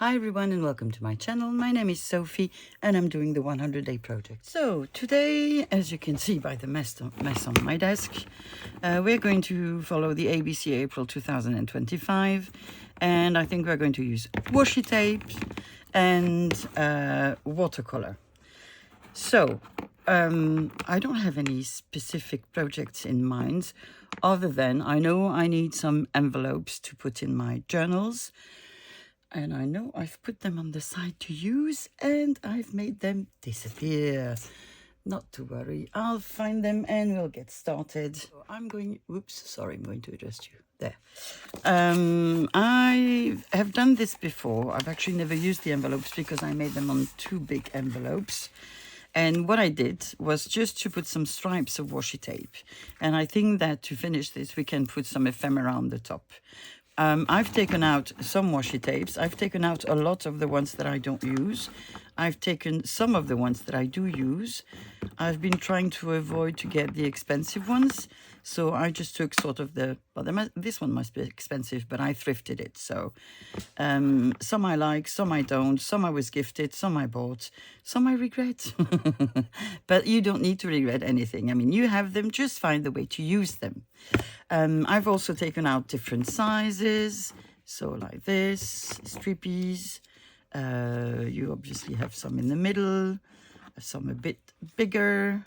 Hi everyone and welcome to my channel. My name is Sophie and I'm doing the 100-day project. So today, as you can see by the mess on my desk, we're going to follow the ABC April 2025, and I think we're going to use washi tape and watercolor. So I don't have any specific projects in mind other than I know I need some envelopes to put in my journals. And I know I've put them on the side to use and I've made them disappear. Not to worry, I'll find them and we'll get started. So I'm going to adjust you. There. I have done this before. I've actually never used the envelopes because I made them on two big envelopes. And what I did was just to put some stripes of washi tape. And I think that to finish this, we can put some ephemera on the top. I've taken out some washi tapes. I've taken out a lot of the ones that I don't use. I've taken some of the ones that I do use. I've been trying to avoid to get the expensive ones. So I just took sort of this one must be expensive, but I thrifted it. So some I like, some I don't, some I was gifted, some I bought, some I regret. But you don't need to regret anything. I mean, you have them, just find the way to use them. I've also taken out different sizes. So like this, strippies. You obviously have some in the middle, some a bit bigger,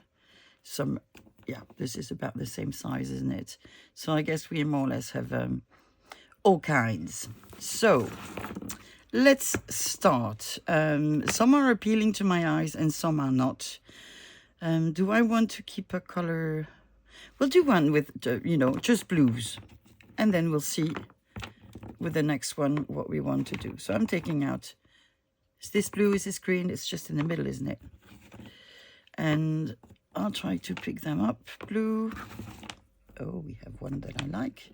some, yeah, this is about the same size, isn't it? So I guess we more or less have all kinds. So let's start. Some are appealing to my eyes and some are not. Do I want to keep a color? We'll do one with, just blues. And then we'll see with the next one what we want to do. So I'm taking out, is this blue, is this green? It's just in the middle, isn't it? And I'll try to pick them up. Blue. Oh, we have one that I like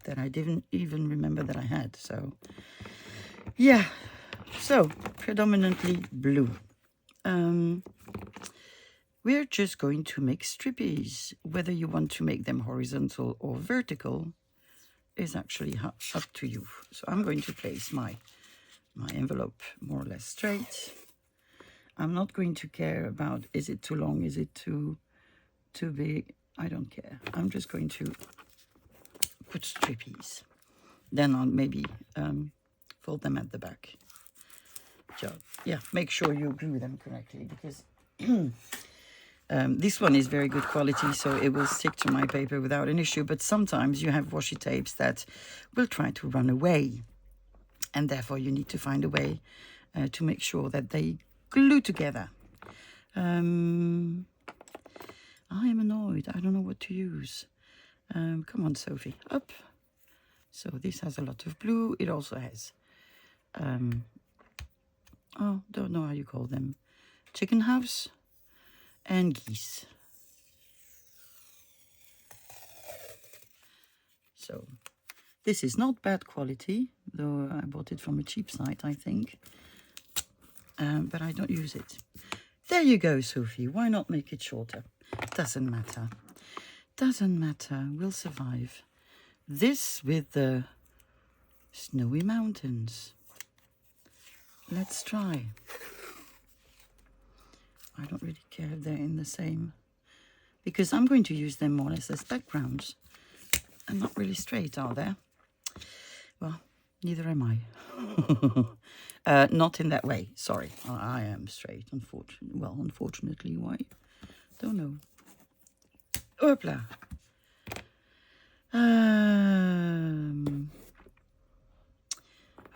that I didn't even remember that I had. So, yeah. So, predominantly blue. We're just going to make strippies. Whether you want to make them horizontal or vertical is actually up to you. So I'm going to place my envelope more or less straight. I'm not going to care about, is it too long, is it too big? I don't care. I'm just going to put strippies. Then I'll maybe fold them at the back. So, yeah, make sure you glue them correctly because this one is very good quality, so it will stick to my paper without an issue. But sometimes you have washi tapes that will try to run away. And therefore you need to find a way to make sure that they glue together. I am annoyed. I don't know what to use. Come on, Sophie, up. So this has a lot of blue. It also has, don't know how you call them, chicken house and geese. So this is not bad quality, though I bought it from a cheap site, I think. But I don't use it. There you go, Sophie. Why not make it shorter? Doesn't matter. Doesn't matter. We'll survive. This with the snowy mountains. Let's try. I don't really care if they're in the same, because I'm going to use them more or less as backgrounds. And not really straight, are they? Well, neither am I. Not in that way. Sorry, I am straight. Unfortunately, why? Don't know. Hopla.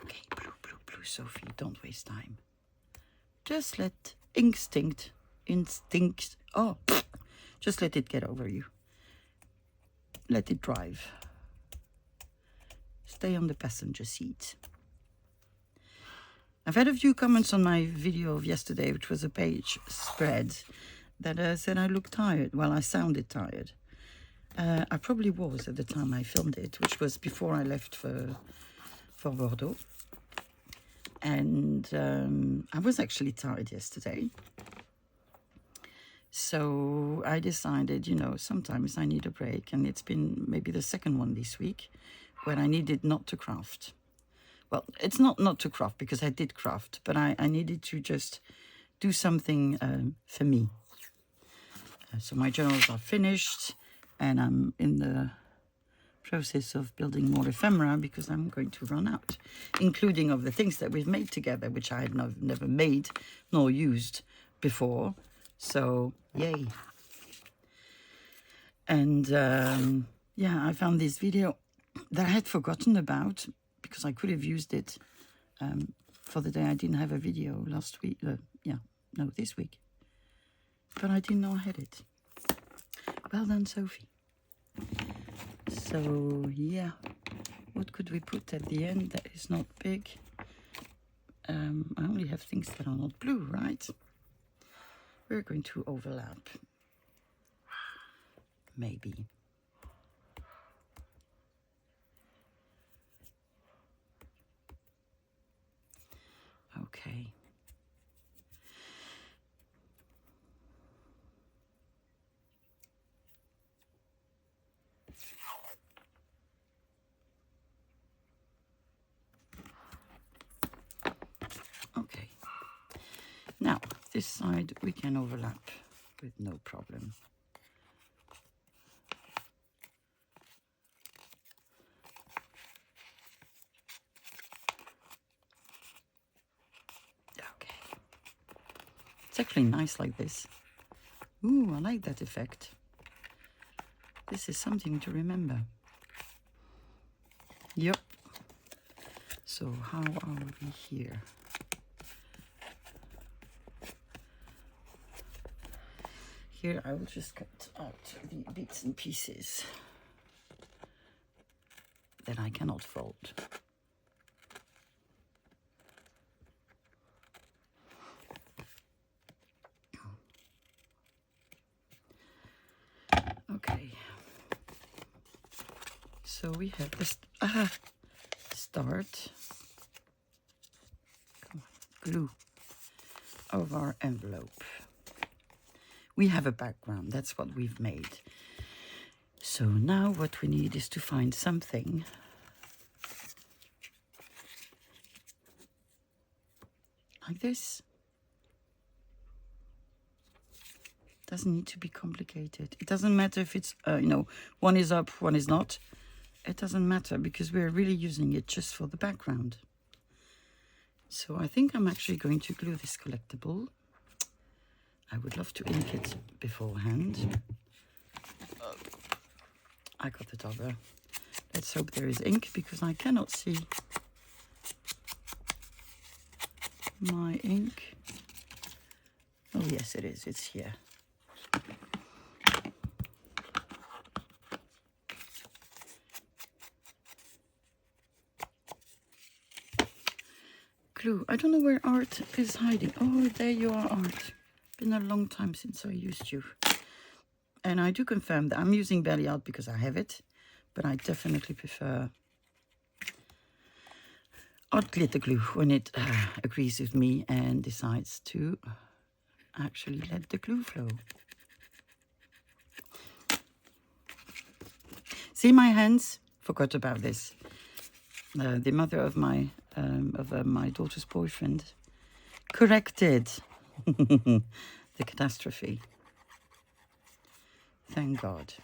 Okay, blue, Sophie. Don't waste time. Just let instinct. Oh, just let it get over you. Let it drive. Stay on the passenger seat. I've had a few comments on my video of yesterday, which was a page spread, that said I looked tired. Well, I sounded tired. I probably was at the time I filmed it, which was before I left for Bordeaux. And I was actually tired yesterday. So I decided, sometimes I need a break. And it's been maybe the second one this week when I needed not to craft. well, it's not to craft, because I did craft, but I needed to just do something for me. So my journals are finished, and I'm in the process of building more ephemera, because I'm going to run out, including of the things that we've made together, which I had never made nor used before. So yay. And yeah, I found this video that I had forgotten about, because I could have used it for the day I didn't have a video last week. This week. But I didn't know I had it. Well done, Sophie. So yeah, what could we put at the end that is not big? I only have things that are not blue, right? We're going to overlap. Maybe. Okay. Okay. Now, this side we can overlap with no problem. Okay. It's actually nice like this. Ooh, I like that effect. This is something to remember. Yep. So how are we here? Here I will just cut out the bits and pieces that I cannot fold. Okay. So we have this start. Come on, glue of our envelope. We have a background, that's what we've made. So now what we need is to find something like this. Doesn't need to be complicated. It doesn't matter if it's, one is up, one is not. It doesn't matter, because we're really using it just for the background. So I think I'm actually going to glue this collectible. I would love to ink it beforehand. I got the dobber. Let's hope there is ink, because I cannot see my ink. Oh yes, it is. It's here. Glue. I don't know where Art is hiding. Oh, there you are, Art. Been a long time since I used you. And I do confirm that I'm using Belly Art because I have it, but I definitely prefer Art Glitter Glue when it agrees with me and decides to actually let the glue flow. See my hands? Forgot about this. The mother of my daughter's boyfriend corrected the catastrophe. Thank God.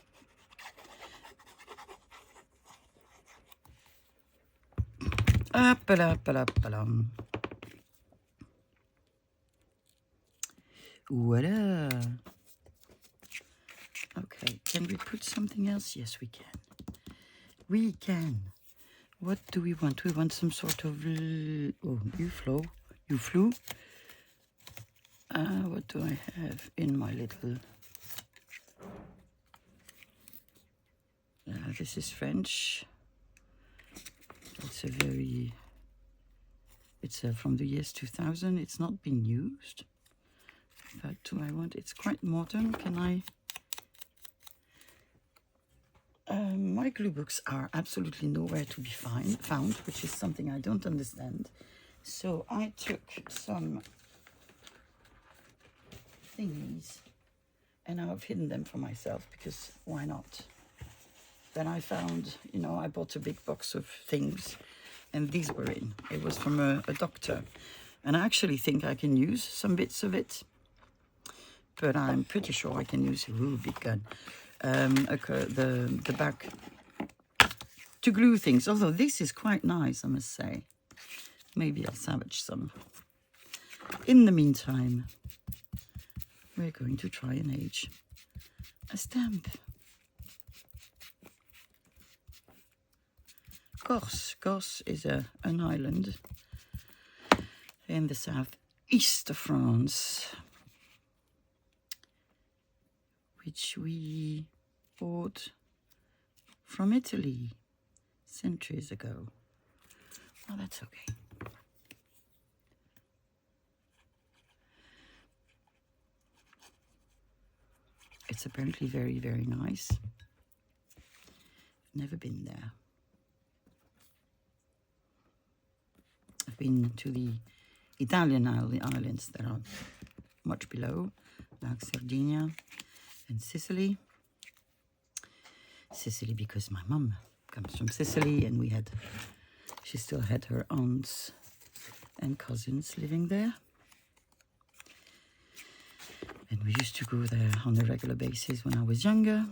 Voila. Okay, can we put something else? Yes, we can. We can. What do we want? We want some sort of... Oh, you flew. What do I have in my little... this is French. It's a very... It's from the years 2000. It's not been used. But do I want... It's quite modern. Can I... my glue books are absolutely nowhere to be found, which is something I don't understand. So I took some thingies and I've hidden them for myself, because why not? Then I found, I bought a big box of things and these were in. It was from a doctor, and I actually think I can use some bits of it, but I'm pretty sure I can use, ooh, big gun, the back to glue things. Although this is quite nice, I must say. Maybe I'll salvage some. In the meantime, we're going to try and age a stamp. Corse is an island in the southeast of France, which we bought from Italy centuries ago. Oh, that's okay. It's apparently very, very nice. Never been there. I've been to the Italian islands that are much below, like Sardinia and Sicily. Sicily because my mum comes from Sicily, and she still had her aunts and cousins living there. And we used to go there on a regular basis when I was younger,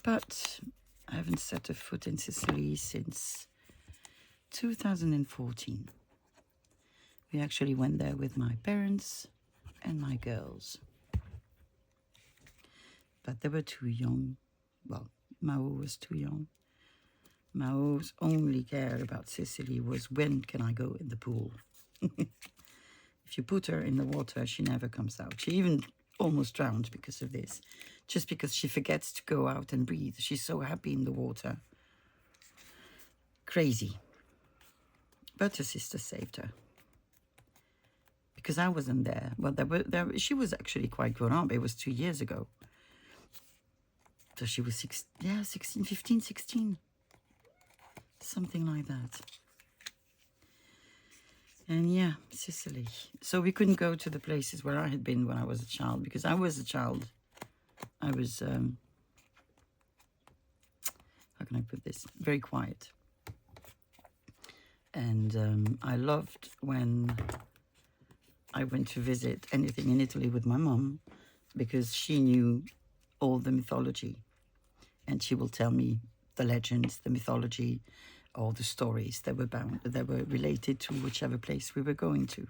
but I haven't set a foot in Sicily since 2014. We actually went there with my parents and my girls. But they were too young. Well, Mao was too young. Mao's only care about Sicily was, when can I go in the pool? If you put her in the water, she never comes out. She even almost drowned because of this. Just because she forgets to go out and breathe. She's so happy in the water. Crazy. But her sister saved her. Because I wasn't there. Well, she was actually quite grown up. It was 2 years ago. So she was 15, 16. Something like that. And yeah, Sicily. So we couldn't go to the places where I had been when I was a child. Because I was a child. I was, how can I put this? Very quiet. And I loved when I went to visit anything in Italy with my mum, because she knew all the mythology, and she will tell me the legends, the mythology, all the stories that were related to whichever place we were going to.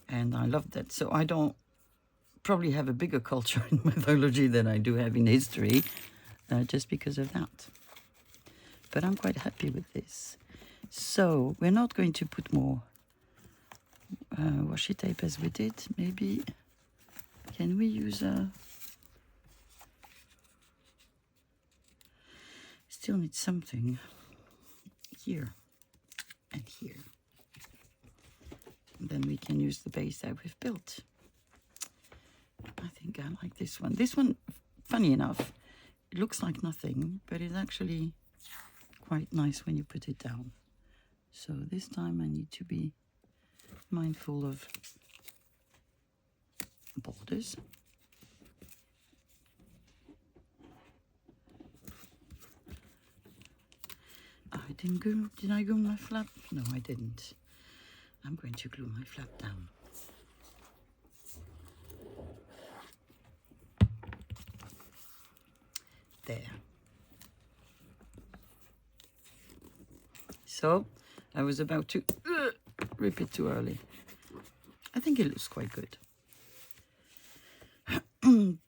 And I loved that. So I don't probably have a bigger culture in mythology than I do have in history, just because of that. But I'm quite happy with this. So we're not going to put more washi tape as we did. Maybe can we use a... Still need something here and here. And then we can use the base that we've built. I think I like this one. This one, funny enough, it looks like nothing, but it's actually quite nice when you put it down. So this time I need to be mindful of borders. Did I glue my flap? No, I didn't. I'm going to glue my flap down. There. So, I was about to rip it too early. I think it looks quite good.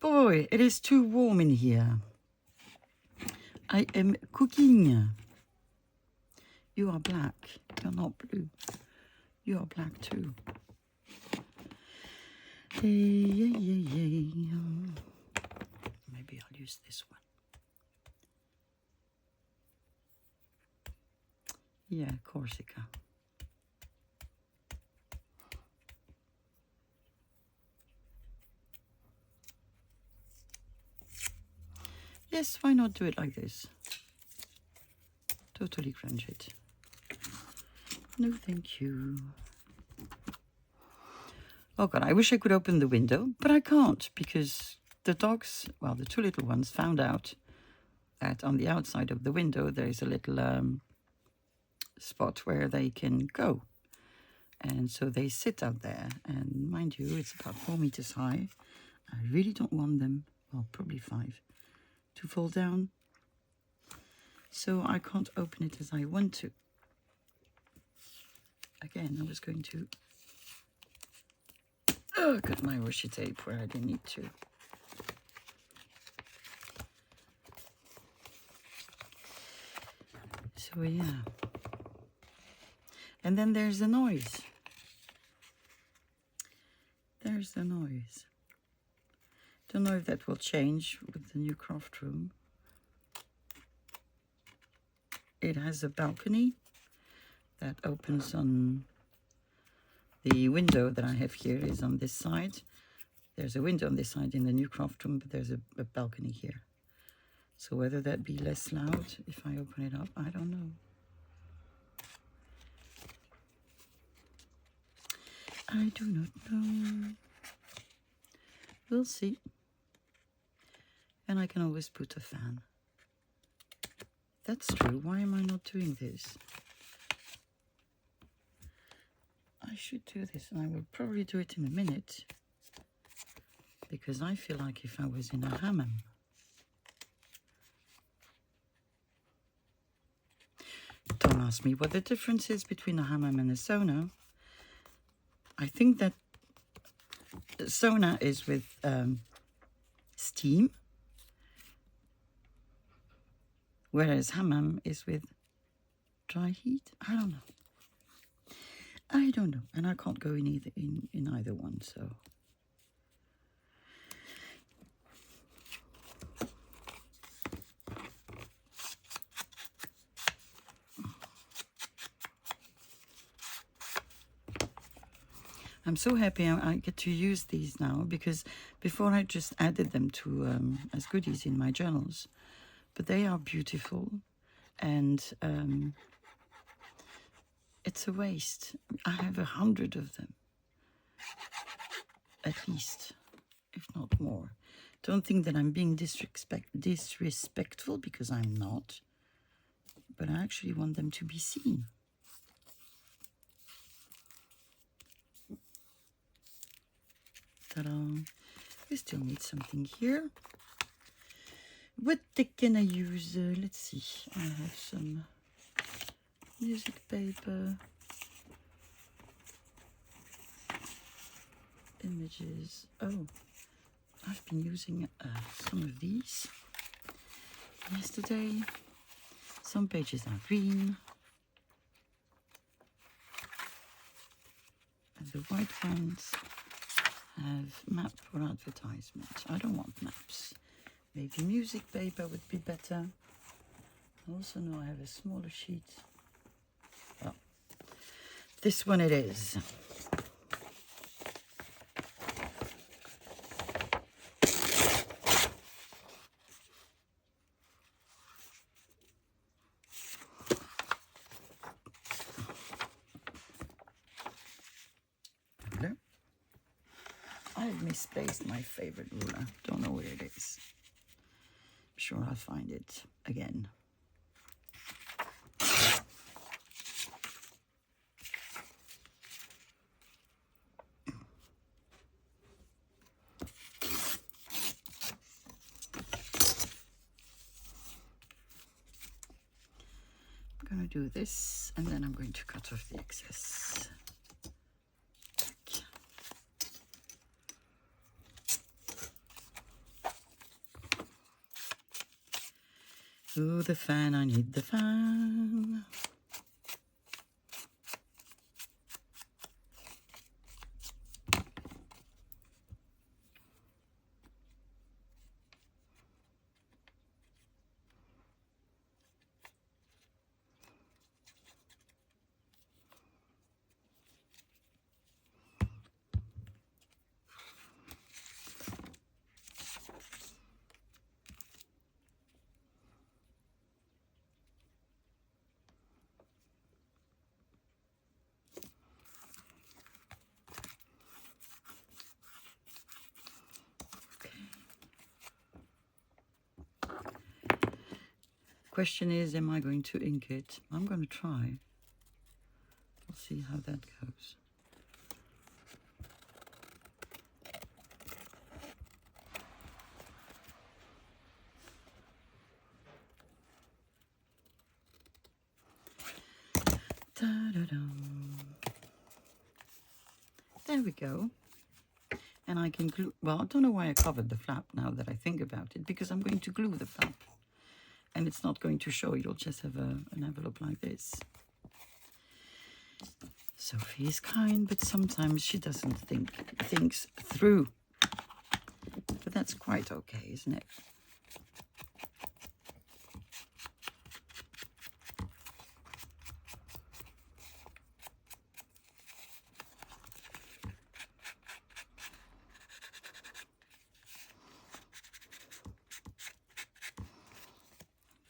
Boy, it is too warm in here. I am cooking. You are black. You're not blue. You are black too. Hey. Maybe I'll use this one. Yeah, Corsica. Yes, why not do it like this? Totally crunch it. No, thank you. Oh God, I wish I could open the window, but I can't because the dogs, well, the two little ones found out that on the outside of the window there is a little spot where they can go. And so they sit out there, and mind you, it's about 4 meters high. I really don't want them, well, probably 5, to fall down. So I can't open it as I want to. Again, I was going to cut my washi tape where I didn't need to. So yeah. And then there's the noise. There's the noise. Don't know if that will change with the new craft room. It has a balcony that opens on the window that I have here is on this side. There's a window on this side in the new craft room, but there's a balcony here. So whether that be less loud if I open it up, I don't know. I do not know. We'll see. And I can always put a fan. That's true. Why am I not doing this? I should do this, and I will probably do it in a minute. Because I feel like if I was in a hammam. Don't ask me what the difference is between a hammam and a sauna. I think that sauna is with steam, whereas hammam is with dry heat. I don't know. I don't know, and I can't go in either one. So I'm so happy I get to use these now, because before I just added them to as goodies in my journals. But they are beautiful, and it's a waste. I have 100 of them, at least, if not more. Don't think that I'm being disrespectful, because I'm not. But I actually want them to be seen. Ta-da! We still need something here. What can I use? Let's see. I have some music paper, images. Oh, I've been using some of these yesterday. Some pages are green, and the white ones have map or advertisement. I don't want maps. Maybe music paper would be better. I also know I have a smaller sheet. Well, this one it is. Ruler. I've misplaced my favorite ruler. Don't know where it is. I'm sure I'll find it again. I'm going to do this, and then I'm going to cut off the excess. Oh, the fan, I need the fan. Question is, am I going to ink it? I'm going to try. see how that goes. There we go. And I can glue, well, I don't know why I covered the flap now that I think about it, because I'm going to glue the flap. And it's not going to show, you'll just have an envelope like this. Sophie is kind, but sometimes she doesn't think things through. But that's quite okay, isn't it?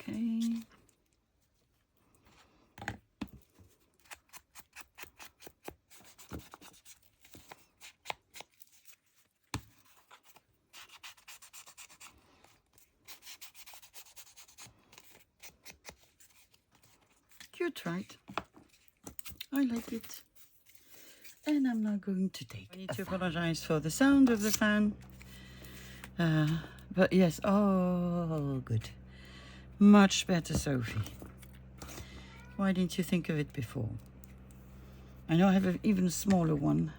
Okay. Cute, right? I like it. And I'm now going to take. I need to apologize for the sound of the fan. But yes, oh, good. Much better, Sophie. Why didn't you think of it before? I know I have an even smaller one.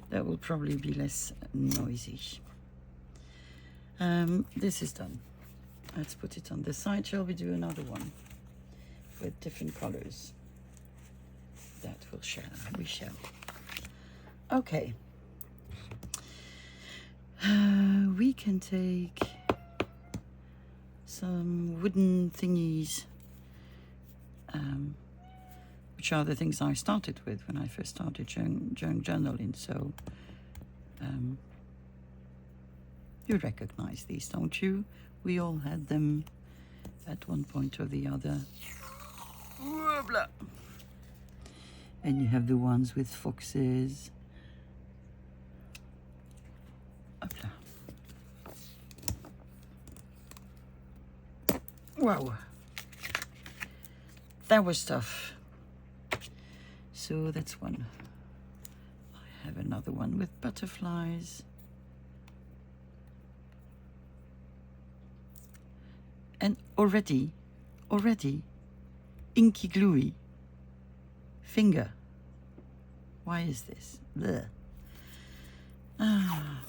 That will probably be less noisy. This is done. Let's put it on the side. Shall we do another one with different colors? That will shall. We shall. Okay. We can take some wooden thingies, which are the things I started with when I first started journaling. So you recognize these, don't you? We all had them at one point or the other. And you have the ones with foxes. Wow, that was tough. So that's one. I have another one with butterflies. And already, inky gluey finger. Why is this? Blech. Ah.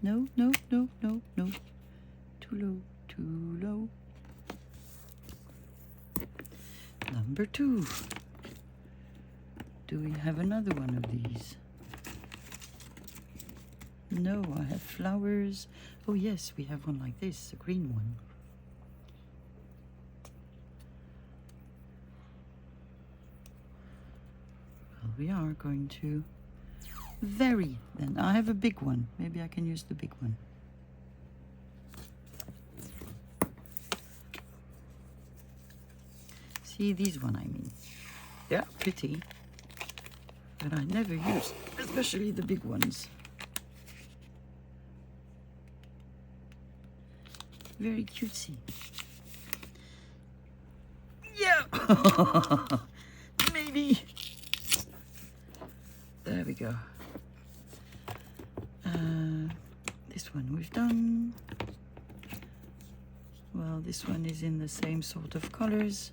No, no, no, no, no. Too low, too low. Number 2. Do we have another one of these? No, I have flowers. Oh yes, we have one like this, a green one. Well, we are going to vary then. I have a big one. Maybe I can use the big one. See, these one I mean. They're pretty, but I never use, especially the big ones. Very cutesy. Yeah! Maybe. There we go. This one we've done. Well, this one is in the same sort of colors.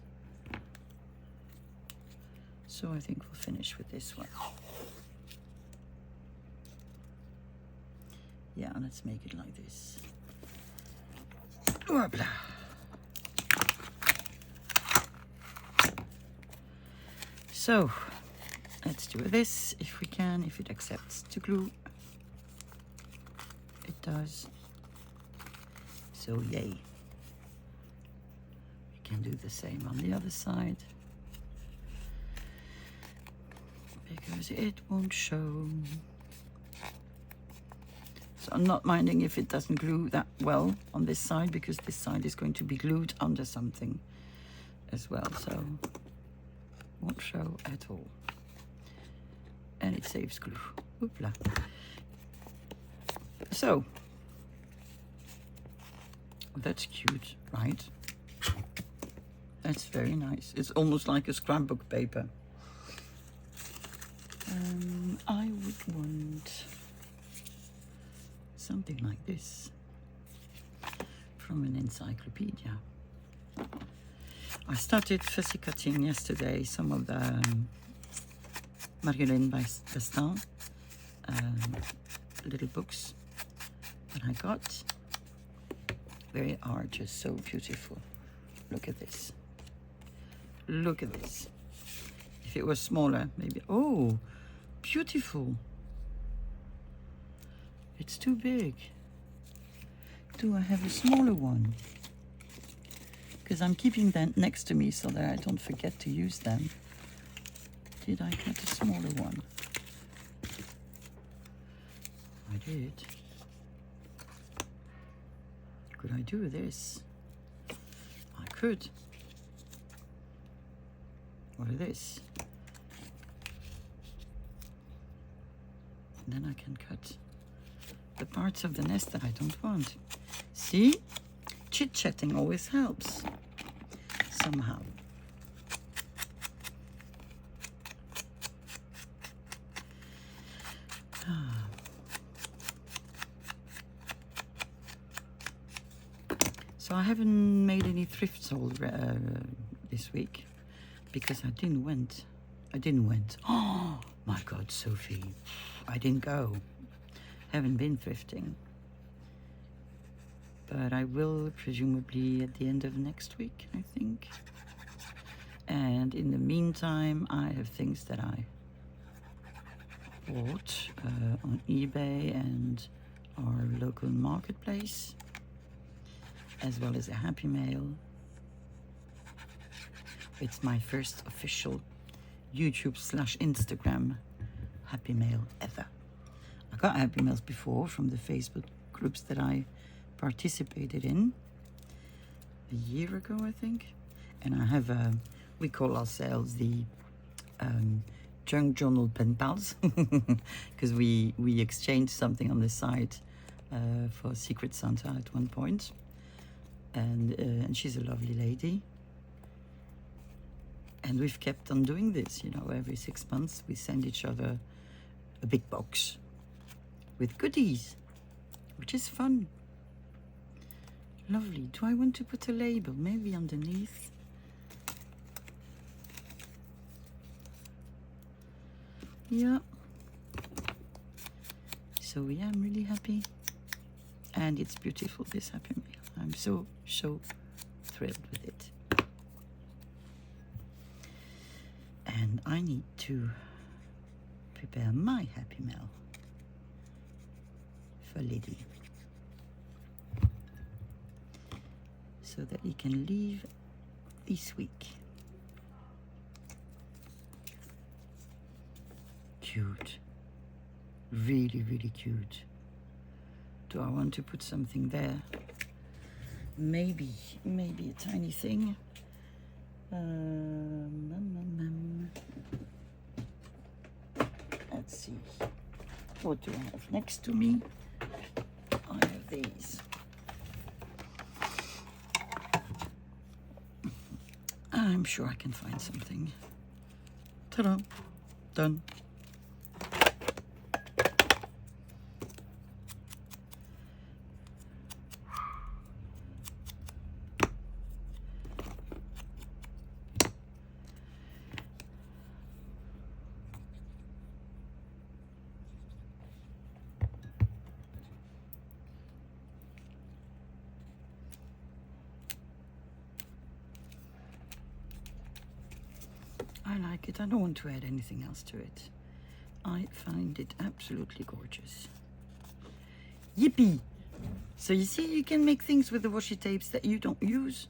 So I think we'll finish with this one. Yeah, let's make it like this. Voila. So let's do this if we can, if it accepts to glue. It does. So yay. We can do the same on the other side, because it won't show. So I'm not minding if it doesn't glue that well on this side, because this side is going to be glued under something as well, so won't show at all. And it saves glue. Oopla. So, that's cute, right? That's very nice. It's almost like a scrapbook paper. I would want something like this from an encyclopedia. I started fussy cutting yesterday some of the Marjolaine Bastin little books that I got. They are just so beautiful. Look at this. Look at this. If it was smaller, maybe. Oh, beautiful. It's too big. Do I have a smaller one? Because I'm keeping that next to me so that I don't forget to use them. Did I cut a smaller one? I did. Could I do this? I could. What is this? And then I can cut the parts of the nest that I don't want. See? Chit-chatting always helps. Somehow. So I haven't made any thrifts all this week because I didn't went. Oh my God, Sophie, I didn't go. Haven't been thrifting. But I will presumably at the end of next week, I think. And in the meantime, I have things that I bought on eBay and our local marketplace, as well as a Happy Mail. It's my first official YouTube/Instagram Happy Mail ever. I got Happy Mails before from the Facebook groups that I participated in a year ago, I think. And I have we call ourselves the Junk Journal Pen Pals because we exchanged something on the site for Secret Santa at one point. And she's a lovely lady. And we've kept on doing this, you know, every 6 months we send each other a big box with goodies, which is fun. Lovely. Do I want to put a label? Maybe underneath. Yeah. So yeah, I'm really happy. And it's beautiful, this Happy Mail. I'm so thrilled with it. And I need to prepare my Happy Mail for Liddy, so that he can leave this week. Cute. Really, really cute. Do I want to put something there? Maybe a tiny thing. Let's see. What do I have next to me? I have these. I'm sure I can find something. Ta-da! Done. I like it. I don't want to add anything else to it. I find it absolutely gorgeous. Yippee! So you see, you can make things with the washi tapes that you don't use.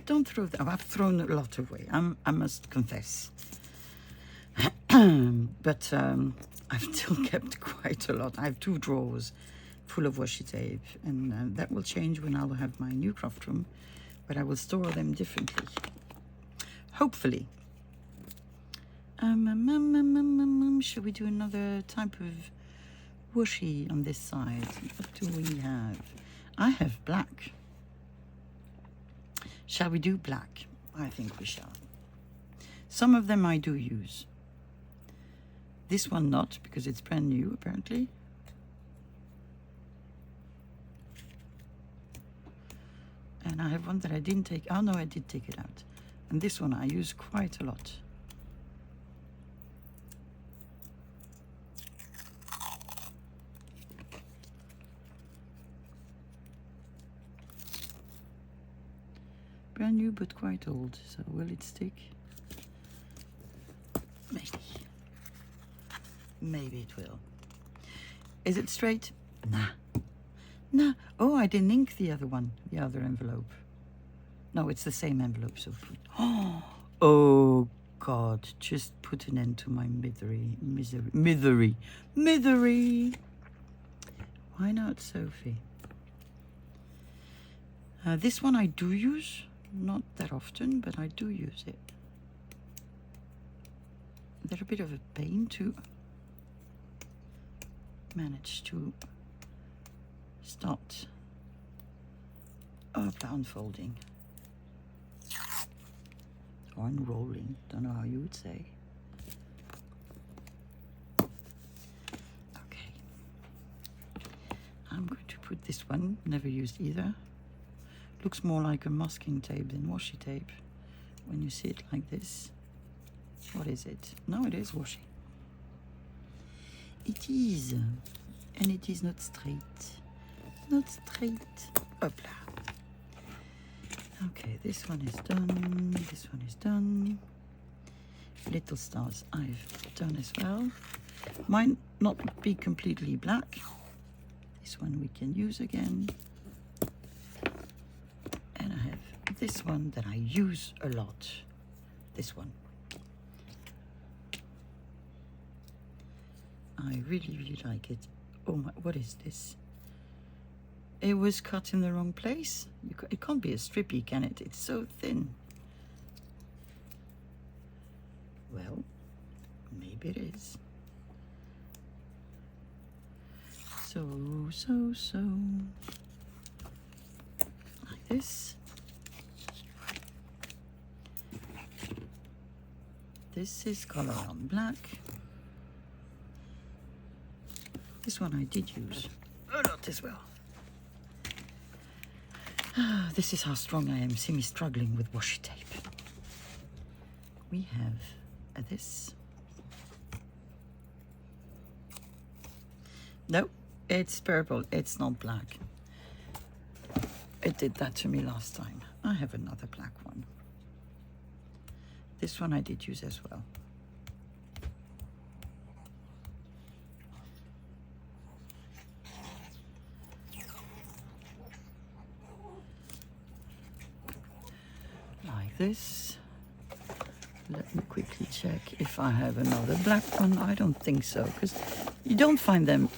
Don't throw them. I've thrown a lot away, I must confess. But I've still kept quite a lot. I have 2 drawers full of washi tape, and that will change when I'll have my new craft room. But I will store them differently, hopefully. Shall we do another type of washi on this side? What do we have? I have black. Shall we do black? I think we shall. Some of them I do use. This one not, because it's brand new apparently. And I have one that I didn't take. Oh no, I did take it out. And this one I use quite a lot. Brand new but quite old, so will it stick? Maybe. Maybe it will. Is it straight? Nah. Nah. Oh, I didn't ink the other one, the other envelope. No, it's the same envelope, so oh God, just put an end to my misery. Why not, Sophie? This one I do use. Not that often, but I do use it. They're a bit of a pain to manage to start unfolding or unrolling. Don't know how you would say. Okay, I'm going to put this one. Never used either. Looks more like a masking tape than washi tape when you see it like this. What is it? No, it is washi. It is. And it is not straight. Not straight. Hopla. Okay, this one is done. This one is done. Little stars I've done as well. Might not be completely black. This one we can use again. And I have this one that I use a lot. This one. I really, really like it. Oh my, what is this? It was cut in the wrong place. It can't be a strippy, can it? It's so thin. Well, maybe it is. So. Like this. This is color on black. This one I did use a lot as well. This is how strong I am. See me struggling with washi tape. We have this. No, it's purple. It's not black. It did that to me last time. I have another black one. This one I did use as well. Like this. Let me quickly check if I have another black one. I don't think so, because you don't find them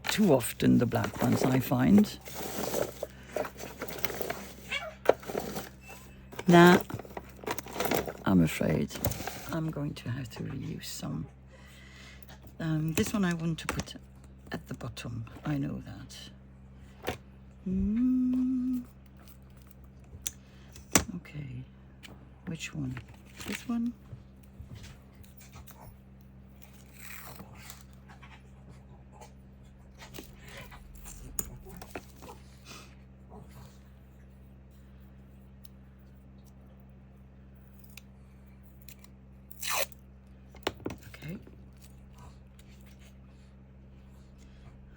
too often, the black ones, I find. Nah, I'm afraid I'm going to have to reuse some. This one I want to put at the bottom. I know that. Okay, which one? This one? Okay.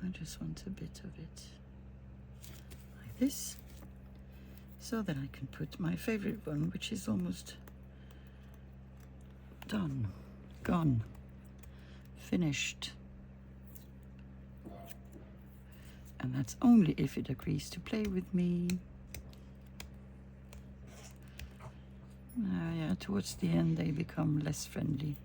I just want a bit of it like this, so that I can put my favorite one, which is almost done, gone, finished. And that's only if it agrees to play with me. Yeah, towards the end they become less friendly.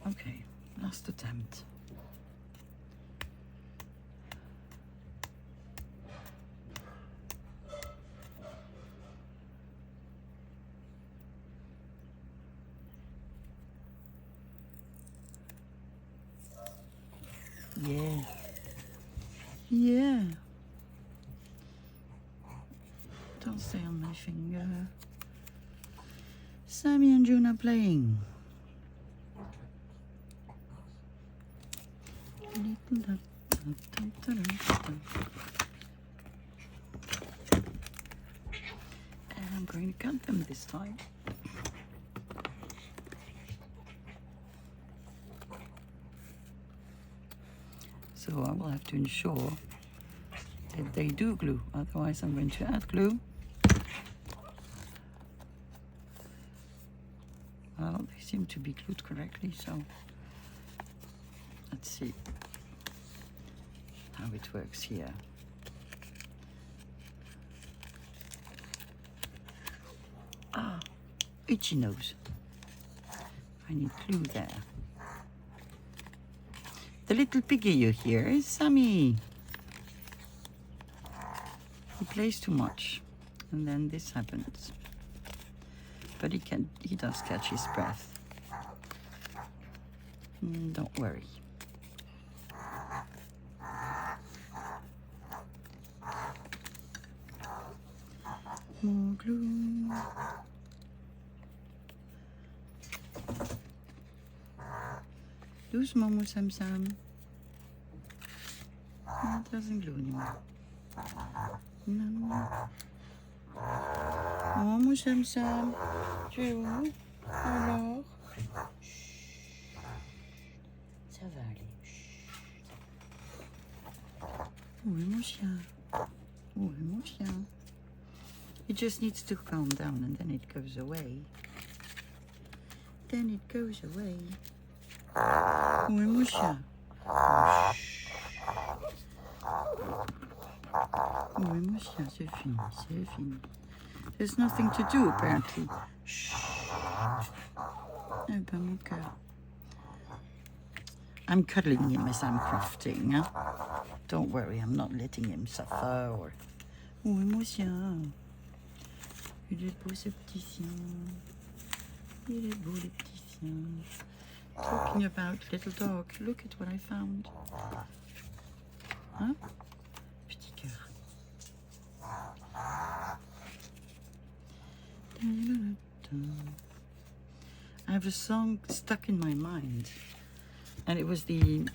Okay, last attempt. Yeah, Yeah. Don't stay on my finger. Sammy and June are playing. And I'm going to cut them this time. So I will have to ensure that they do glue, otherwise I'm going to add glue. Well, they seem to be glued correctly, so let's see how it works here. Ah, itchy nose. I need glue there. The little piggy you hear is Sammy. He plays too much, and then this happens. But he does catch his breath. Don't worry. More glue. Doucement, mon Sam Sam. It doesn't glue anymore. No. Oh, mon Sam Sam. Tu es où? Alors? Ça va aller. Où est mon chien? Où est mon chien? It just needs to calm down and then it goes away. Then it goes away. Où est mon chien? Où est mon chien? C'est fini, c'est fini. There's nothing to do apparently. Eh ben mon cœur. I'm cuddling him as I'm crafting. Huh? Don't worry, I'm not letting him suffer or... Où est mon chien? Il est beau ce petit chien. Il est beau le petit chien. Talking about little dog, look at what I found. Huh? Petit cœur. I have a song stuck in my mind, and it was the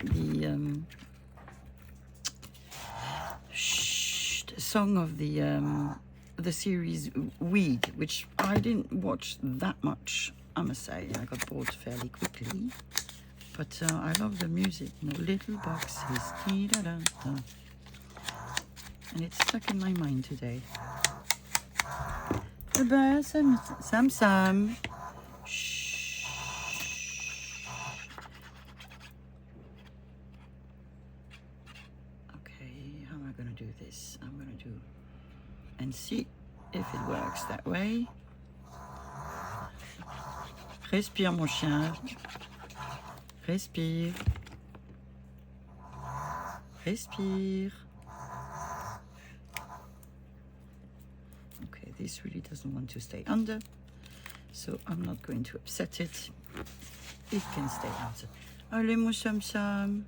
song of the series Weed, which I didn't watch that much, I must say. I got bored fairly quickly, but I love the music. No little boxes, dee-da-da-da. And it's stuck in my mind today. Sam Sam. Shh. Okay, how am I going to do this? I'm going to do and see if it works that way. Respire mon chien. Respire. Respire. Okay, this really doesn't want to stay under, so I'm not going to upset it. It can stay out. Allez mon Sam Sam.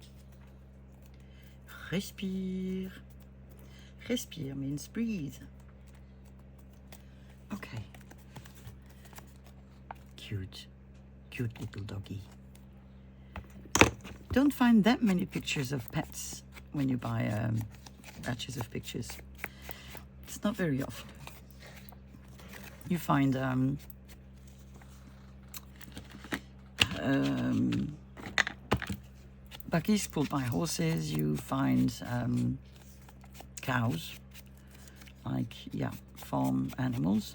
Respire. Respire means breathe. Okay. Cute little doggy. Don't find that many pictures of pets when you buy batches of pictures. It's not very often. You find buggies pulled by horses. You find cows, like, yeah, farm animals.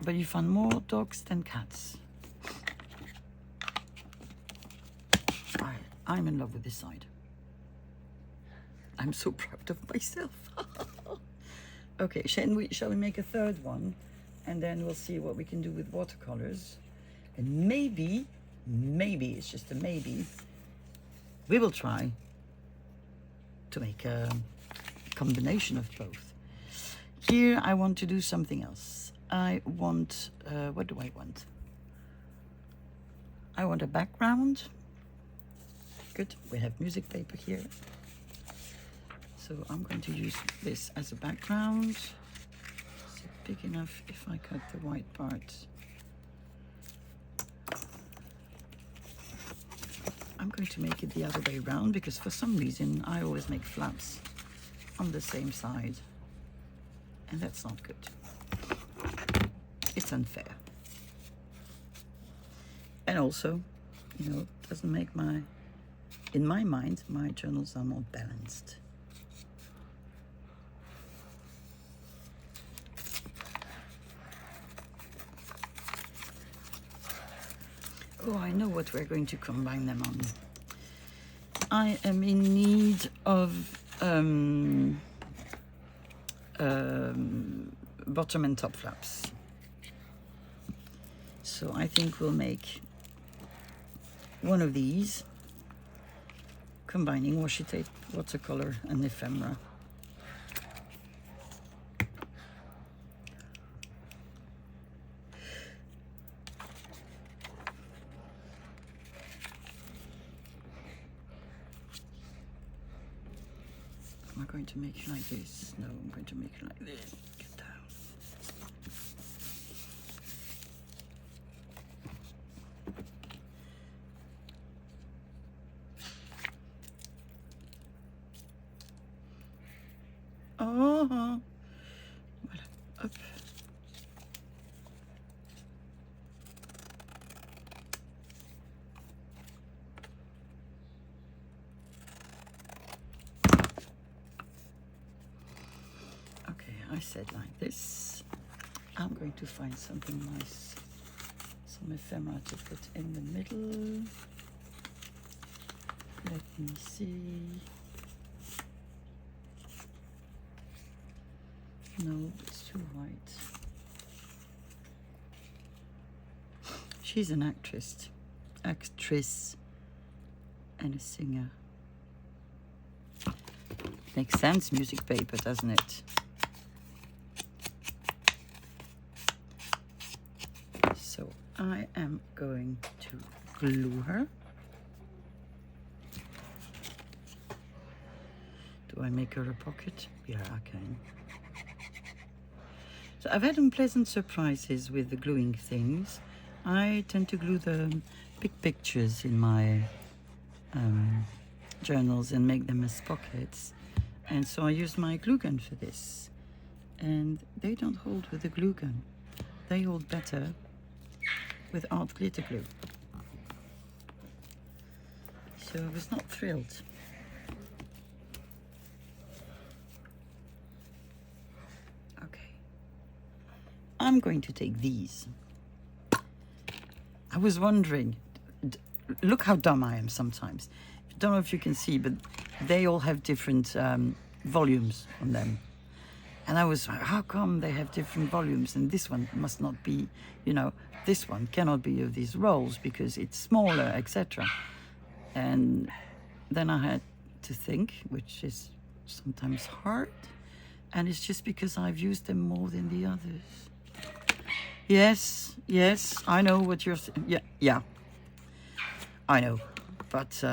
But you find more dogs than cats. I'm in love with this side. I'm so proud of myself. Okay, shall we make a third one? And then we'll see what we can do with watercolors. And maybe, it's just a maybe, we will try to make a combination of both. Here I want to do something else. I want, what do I want? I want a background. good. We have music paper here. So I'm going to use this as a background. Is it big enough if I cut the white part? I'm going to make it the other way around because for some reason I always make flaps on the same side. And that's not good. It's unfair. And also, you know, doesn't make in my mind, my journals are more balanced. Oh, I know what we're going to combine them on. I am in need of bottom and top flaps. So I think we'll make one of these, combining washi tape, watercolor, and ephemera. Am I going to make it like this? No, I'm going to make it like this. Get down. Oh, voilà. Up. Okay, I said like this. I'm going to find something nice, some ephemera to put in the middle. Let me see. No, it's too white. She's an actress and a singer. Makes sense, music paper, doesn't it? So I am going to glue her. Do I make her a pocket? Yeah, I can. So I've had unpleasant surprises with the gluing things. I tend to glue the big pictures in my journals and make them as pockets. And so I use my glue gun for this. And they don't hold with the glue gun. They hold better with art glitter glue. So I was not thrilled. I'm going to take these. I was wondering, look how dumb I am sometimes. I don't know if you can see, but they all have different volumes on them. And I was like, how come they have different volumes? And this one must not be, you know, this one cannot be of these rolls because it's smaller, etc. And then I had to think, which is sometimes hard. And it's just because I've used them more than the others. Yes, I know what you're saying. Yeah, I know. But,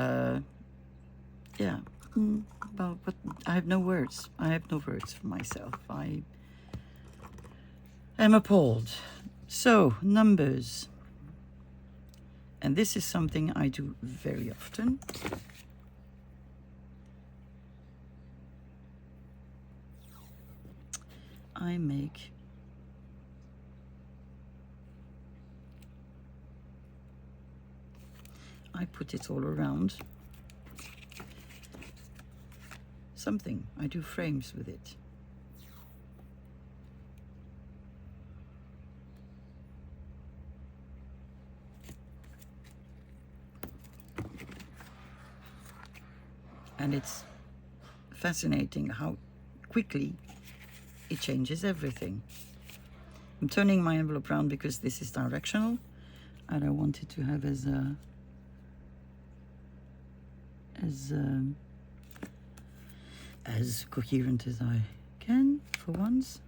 yeah. But I have no words. I have no words for myself. I am appalled. So, numbers. And this is something I do very often. I put it all around something. I do frames with it. And it's fascinating how quickly it changes everything. I'm turning my envelope around because this is directional and I want it to have as coherent as I can for once.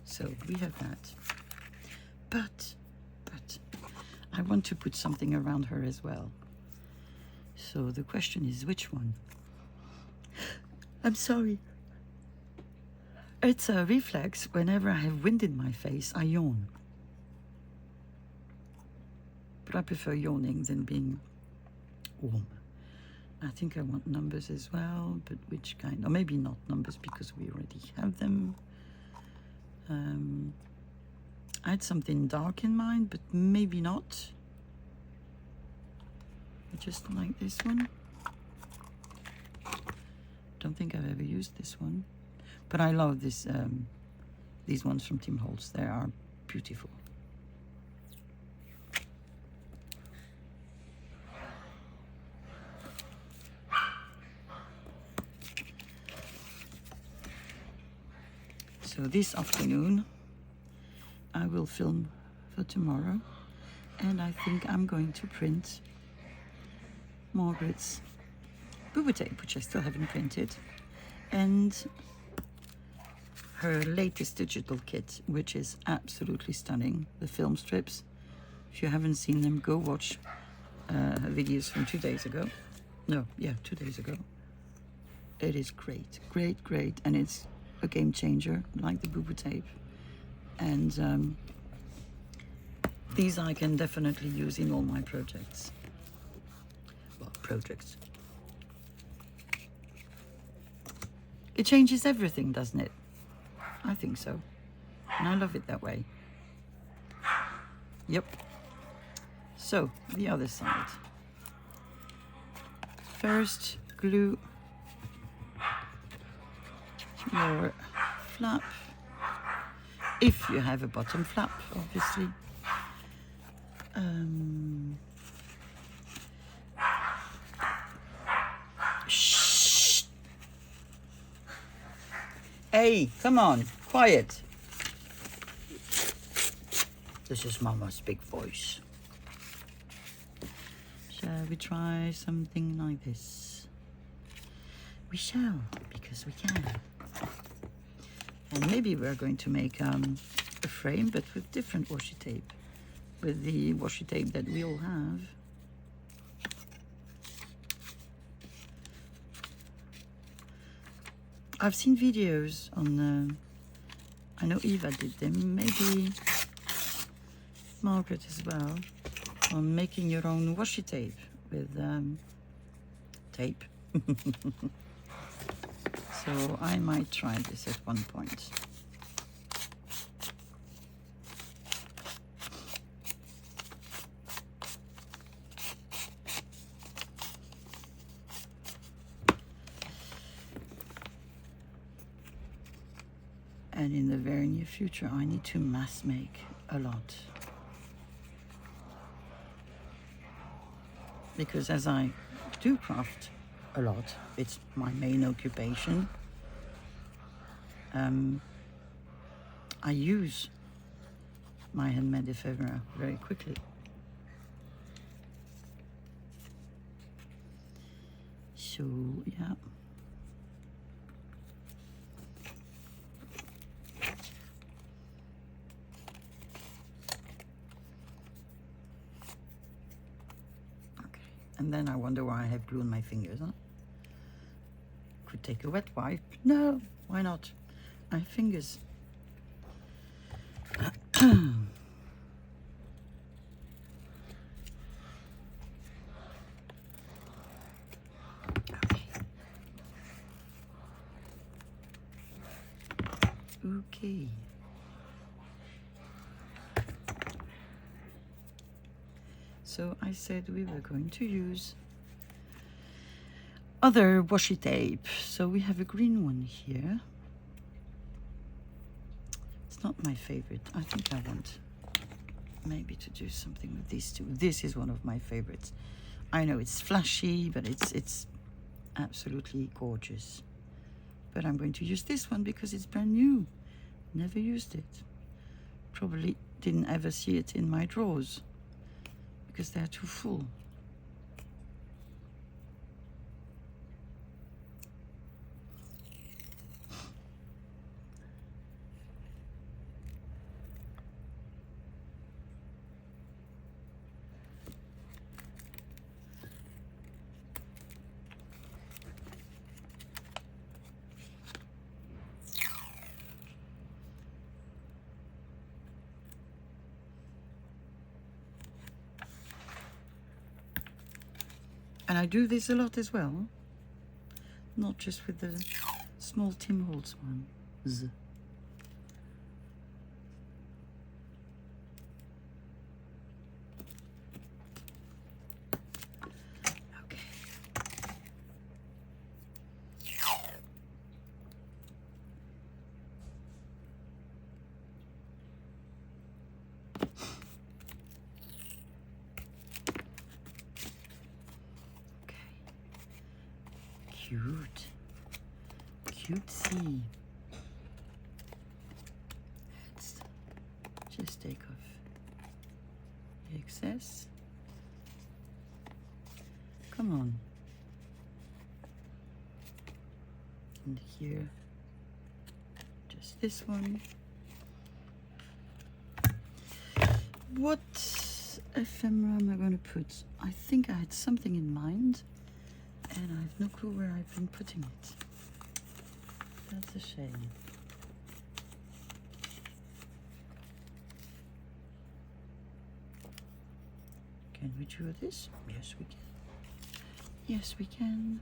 So we have that. But I want to put something around her as well. So the question is, which one? I'm sorry. It's a reflex. Whenever I have wind in my face, I yawn. But I prefer yawning than being warm. I think I want numbers as well, but which kind? Or maybe not numbers because we already have them. I had something dark in mind, but maybe not. I just like this one. Don't think I've ever used this one, but I love this. These ones from Tim Holtz. They are beautiful. So this afternoon I will film for tomorrow, and I think I'm going to print Margaret's boo tape, which I still haven't printed, and her latest digital kit, which is absolutely stunning, the film strips. If you haven't seen them, go watch her videos from 2 days ago. No, yeah, 2 days ago. It is great, great, and it's a game changer, like the boo tape. And these I can definitely use in all my projects. Well, projects. It changes everything, doesn't it? I think so. And I love it that way. Yep. So, the other side. First, glue your flap. If you have a bottom flap, obviously. Shh. Hey, come on, quiet. This is Mama's big voice. Shall we try something like this? We shall, because we can. And maybe we're going to make a frame, but with different washi tape. With the washi tape that we all have. I've seen videos on, I know Eva did them, maybe Margaret as well, on making your own washi tape with tape. So I might try this at one point. And in the very near future, I need to mass make a lot. Because as I do craft a lot, it's my main occupation. I use my handmade ephemera very quickly. So, yeah. And then I wonder why I have glue on my fingers, huh? Could take a wet wipe. No, why not? My fingers. Okay. So I said we were going to use other washi tape. So we have a green one here. It's not my favorite. I think I want maybe to do something with these two. This is one of my favorites. I know it's flashy, but it's absolutely gorgeous. But I'm going to use this one because it's brand new. Never used it. Probably didn't ever see it in my drawers because they're too full. And I do this a lot as well, not just with the small Tim Holtz ones. Cute. Cutesy. Let's just take off the excess. Come on. And here, just this one. What ephemera am I going to put? I think I had something in mind. And I have no clue where I've been putting it. That's a shame. Can we do this? Yes, we can. Yes, we can.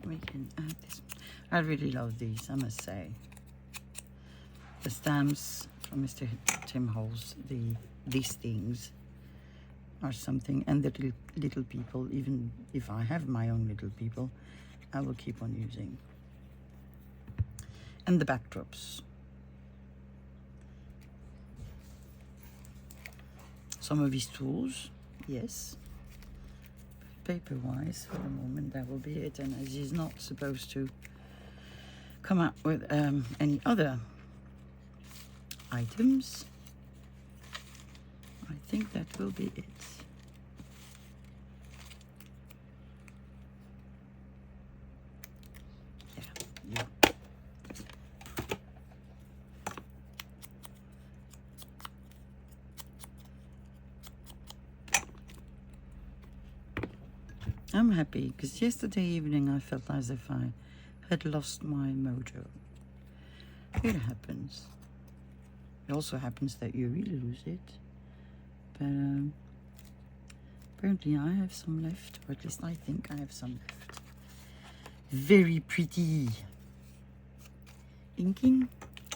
We can add this. I really love these, I must say. The stamps from Mr. Tim Holtz, these things are something, and the little people, even if I have my own little people, I will keep on using. And the backdrops. Some of these tools, yes. Paper-wise, for the moment, that will be it. And as he's not supposed to come up with any other items, I think that will be it. Yeah. I'm happy because yesterday evening I felt as if I had lost my mojo. It happens. It also happens that you really lose it. But apparently I have some left, or at least I think I have some left. Very pretty. Inking?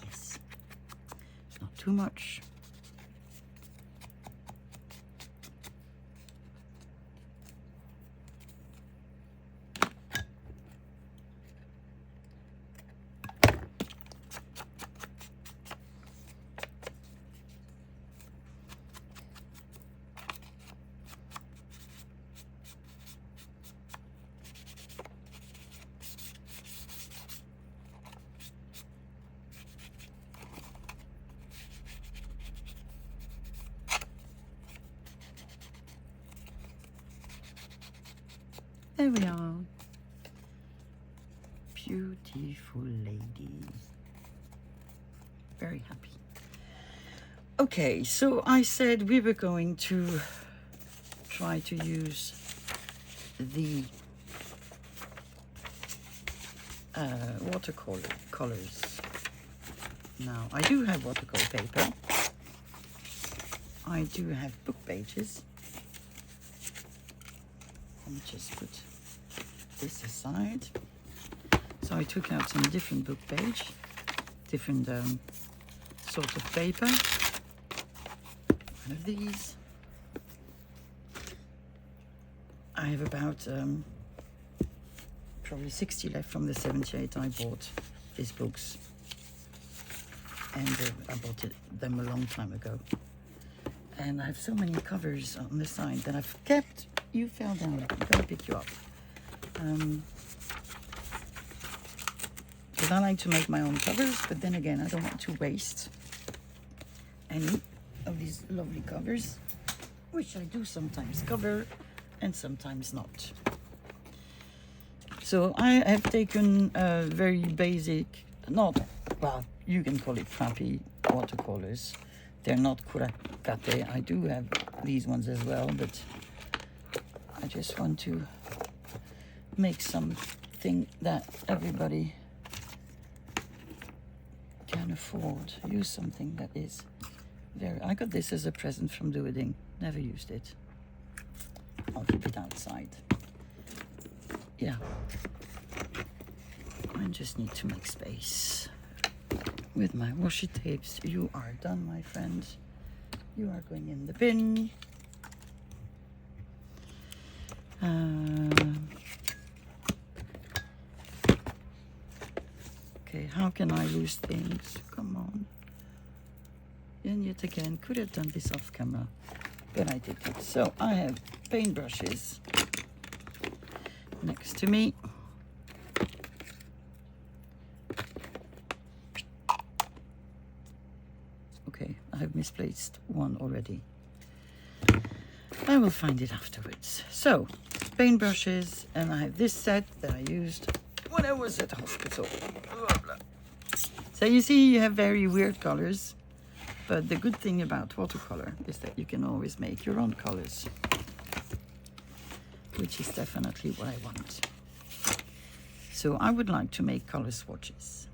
Yes. It's not too much. There we are. Beautiful lady. Very happy. Okay, so I said we were going to try to use the watercolors. Now, I do have watercolor paper. I do have book pages. Let me just put this aside. So I took out some different book page, different sorts of paper. One of these. I have about probably 60 left from the 78 I bought these books. And I bought them a long time ago. And I have so many covers on the side that I've kept. You fell down. I'm going to pick you up. Because I like to make my own covers, but then again, I don't want to waste any of these lovely covers, which I do sometimes cover and sometimes not. So I have taken a very basic, not, well, you can call it crappy watercolors. They're not kurakate. I do have these ones as well, but I just want to make something that everybody can afford. Use something that is very... I got this as a present from the wedding. Never used it. I'll keep it outside. Yeah. I just need to make space. With my washi tapes, you are done, my friend. You are going in the bin. Okay, how can I lose things? Come on. And yet again, could have done this off camera, but I didn't. So I have paintbrushes next to me. Okay, I have misplaced one already. I will find it afterwards. So, paintbrushes, and I have this set that I used when I was at the hospital. Blah, blah. So you see, you have very weird colors, but the good thing about watercolor is that you can always make your own colors, which is definitely what I want. So I would like to make color swatches.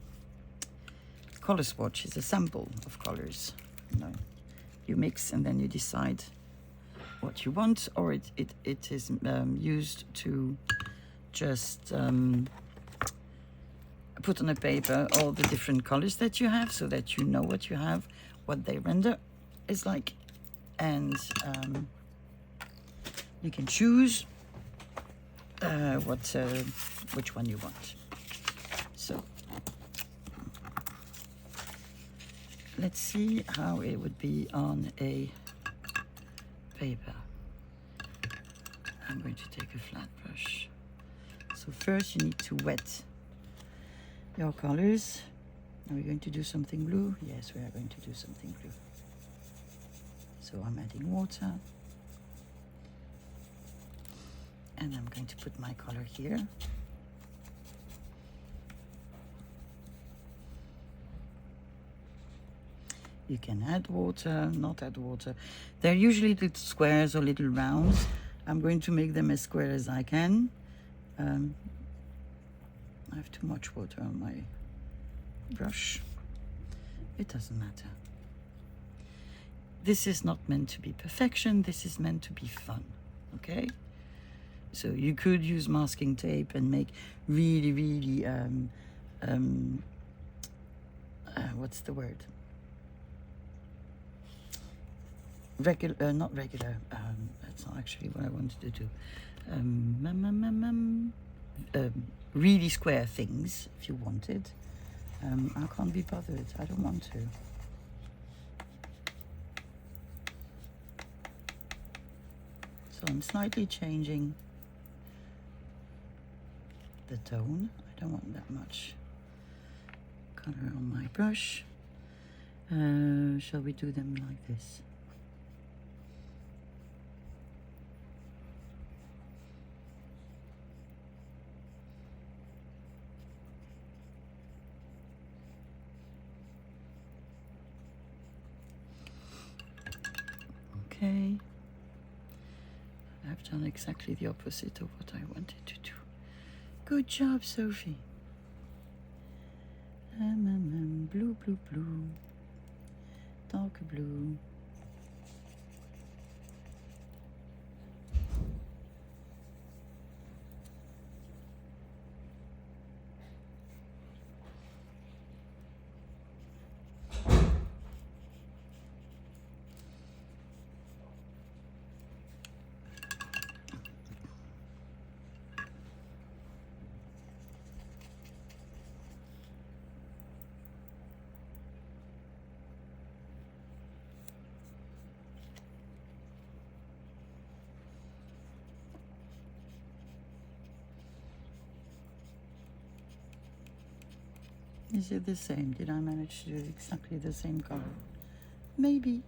Color swatch is a sample of colors. You know, you mix and then you decide what you want, or it is used to just put on a paper all the different colors that you have, so that you know what you have, what they render is like, and you can choose which one you want. So let's see how it would be on a paper. I'm going to take a flat brush. So first you need to wet your colors. Are we going to do something blue? Yes, we are going to do something blue. So I'm adding water. And I'm going to put my color here. You can add water, not add water. They're usually little squares or little rounds. I'm going to make them as square as I can. I have too much water on my brush. It doesn't matter. This is not meant to be perfection. This is meant to be fun, okay? So you could use masking tape and make really, really, what's the word? Not regular, that's not actually what I wanted to do. Really square things, if you wanted. I can't be bothered, I don't want to. So I'm slightly changing the tone. I don't want that much color on my brush. Shall we do them like this? Okay, I've done exactly the opposite of what I wanted to do. Good job, Sophie. Blue, blue, blue, dark blue. Is it the same? Did I manage to do exactly the same color? Maybe.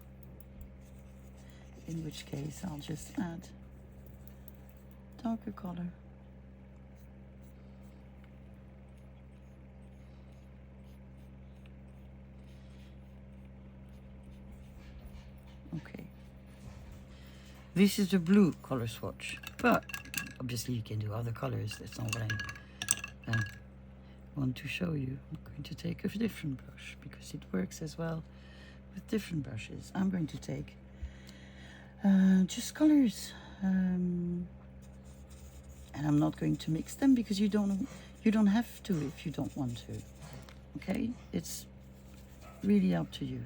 In which case I'll just add darker color. Okay. This is the blue color swatch, but obviously you can do other colors. That's not what I want to show you. I'm going to take a different brush because it works as well with different brushes. I'm going to take just colors, and I'm not going to mix them because you don't have to if you don't want to. Okay, it's really up to you.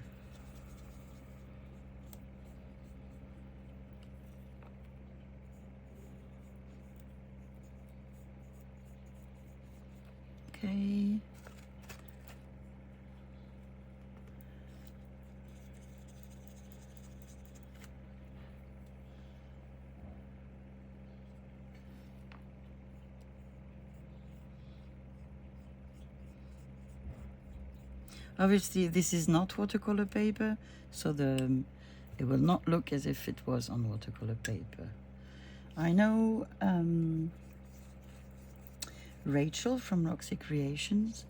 Okay. Obviously, this is not watercolor paper, so it will not look as if it was on watercolor paper. I know Rachel from Roxy Creations,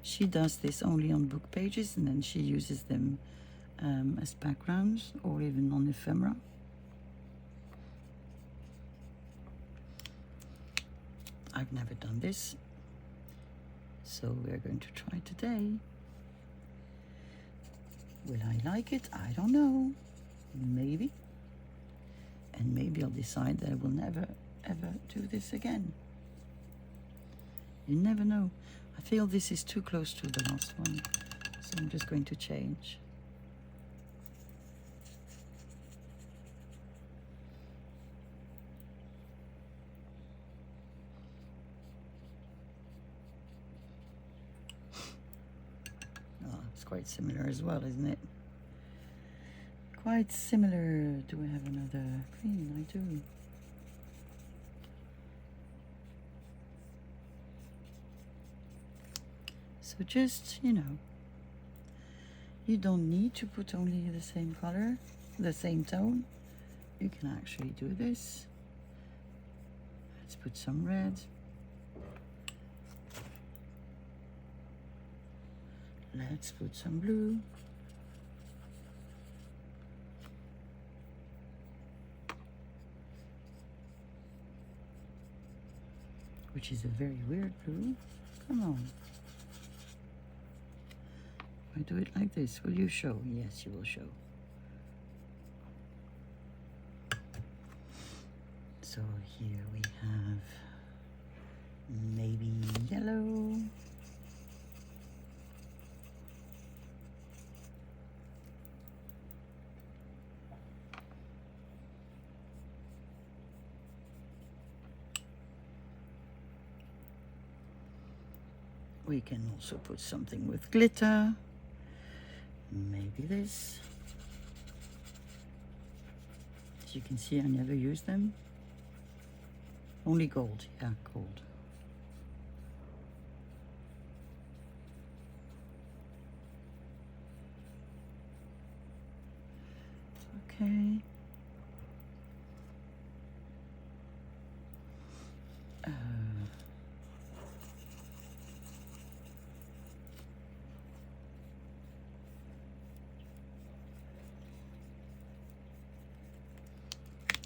she does this only on book pages, and then she uses them as backgrounds or even on ephemera. I've never done this, so we're going to try today. Will I like it? I don't know. Maybe. And maybe I'll decide that I will never, ever do this again. You never know. I feel this is too close to the last one, so I'm just going to change. Oh, it's quite similar as well, isn't it? Quite similar. Do we have another green? I do. So just, you know, you don't need to put only the same color, the same tone. You can actually do this. Let's put some red. Let's put some blue. Which is a very weird blue. Come on. I do it like this. Will you show? Yes, you will show. So here we have maybe yellow. We can also put something with glitter. Maybe this. As you can see, I never use them. Only gold, yeah, gold. Okay.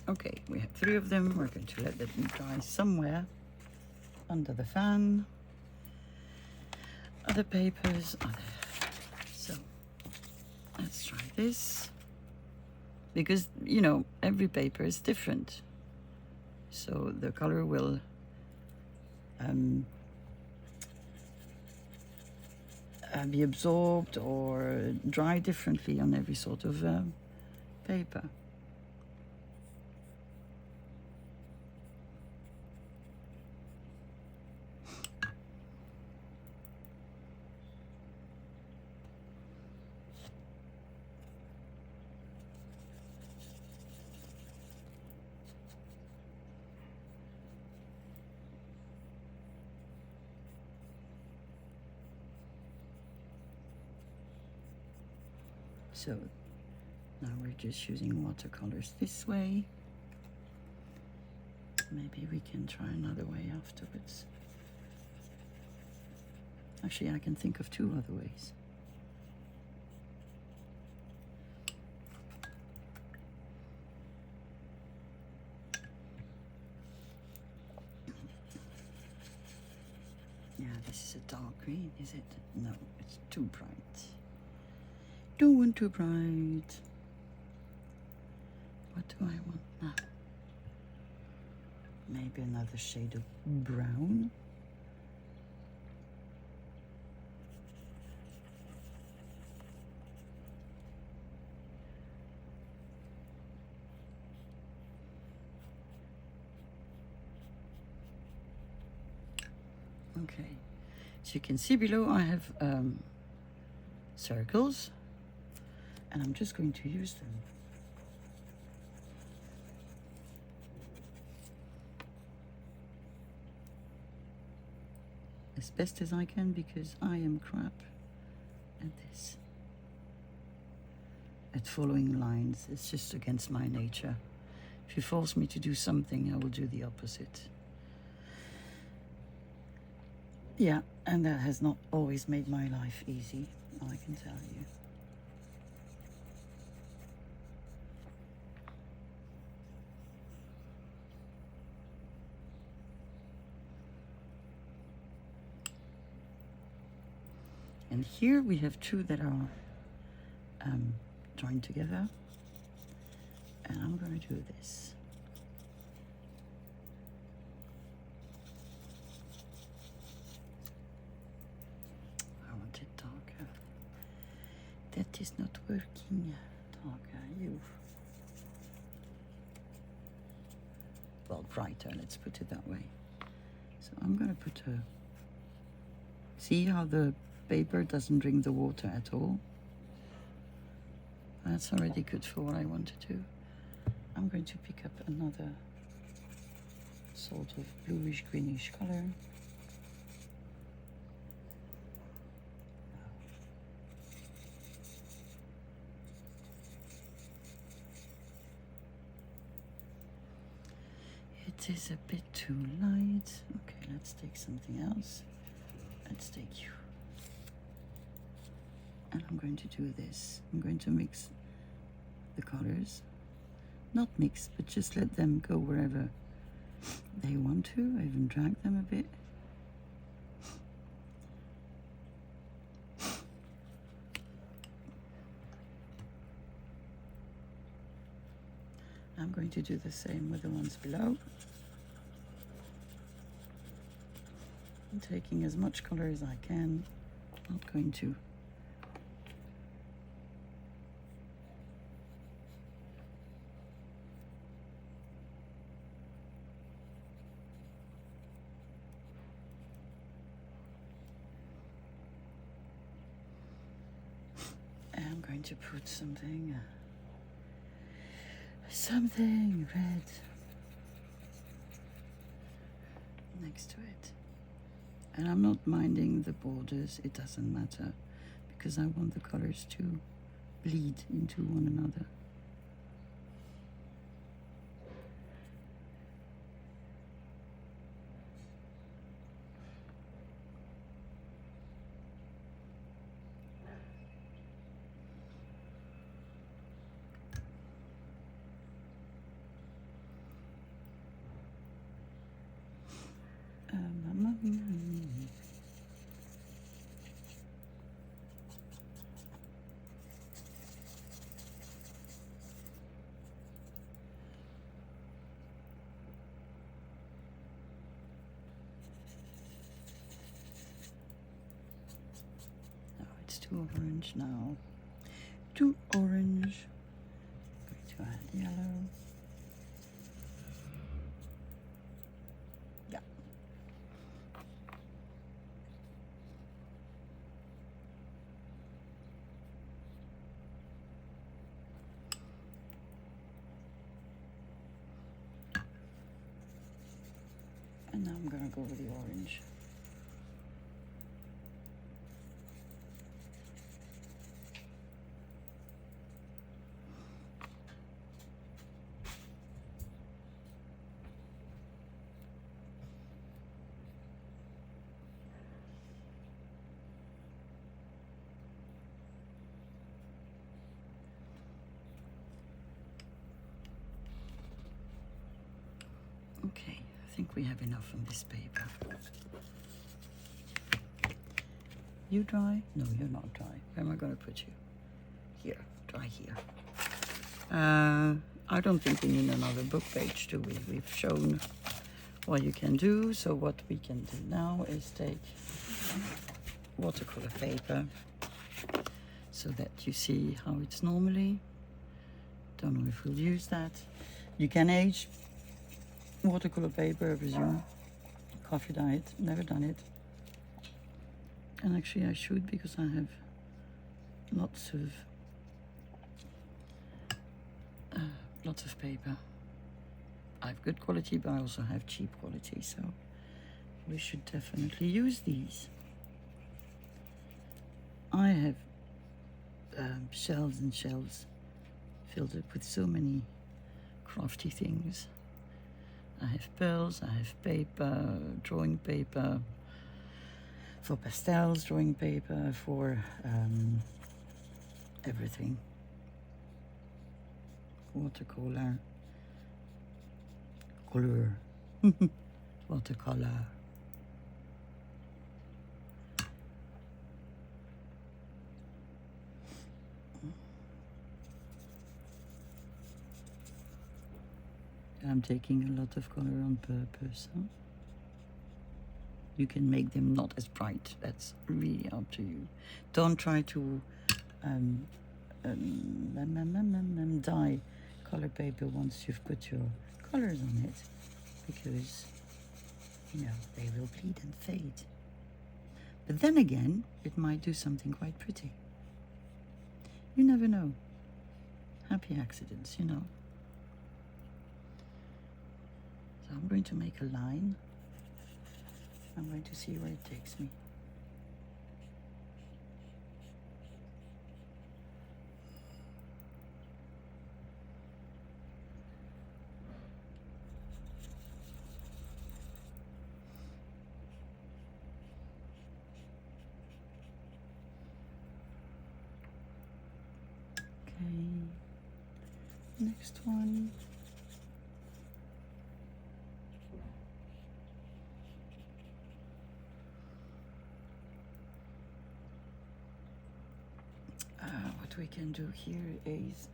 Okay, we have 3 of them. We're going to let them dry somewhere under the fan. Other papers are there. So let's try this. Because, you know, every paper is different. So the color will be absorbed or dry differently on every sort of paper. So now we're just using watercolors this way. Maybe we can try another way afterwards. Actually, I can think of two other ways. Yeah, this is a dark green, is it? No, it's too bright. Don't want too bright. What do I want now? Maybe another shade of brown. Okay, so you can see below I have circles, and I'm just going to use them. As best as I can, because I am crap at this. At following lines, it's just against my nature. If you force me to do something, I will do the opposite. Yeah, and that has not always made my life easy, I can tell you. And here we have two that are joined together. And I'm going to do this. I want it darker. That is not working. Darker, you. Well, brighter, let's put it that way. So I'm going to put a... See how the paper doesn't drink the water at all? That's already good for what I want to do. I'm going to pick up another sort of bluish greenish color. It is a bit too light. Okay, let's take something else. Let's take you. And I'm going to do this. I'm going to mix the colors. Not mix, but just let them go wherever they want to. I even drag them a bit. I'm going to do the same with the ones below. I'm taking as much color as I can. Not going to to put something red next to it. And I'm not minding the borders, it doesn't matter, because I want the colors to bleed into one another. It's too orange now. Too orange. I'm going to add yellow. Yeah. And now I'm going to go with the orange. think we have enough on this paper. You dry? No, you're not dry. Where am I going to put you? Here, dry here. I don't think we need another book page, do we? We've shown what you can do. So what we can do now is take watercolor paper so that you see how it's normally. Don't know if we'll use that. You can age watercolor paper, I presume. Coffee dyed, never done it. And actually I should, because I have lots of paper. I have good quality, but I also have cheap quality, so we should definitely use these. I have shelves and shelves filled up with so many crafty things. I have pearls, I have paper, drawing paper, for pastels, drawing paper, for everything. Watercolor, color, watercolor. I'm taking a lot of color on purpose. Huh? You can make them not as bright. That's really up to you. Don't try to dye color paper once you've put your colors on it, because you know they will bleed and fade. But then again, it might do something quite pretty. You never know. Happy accidents, you know. So I'm going to make a line. I'm going to see where it takes me. Okay, next one. What we can do here is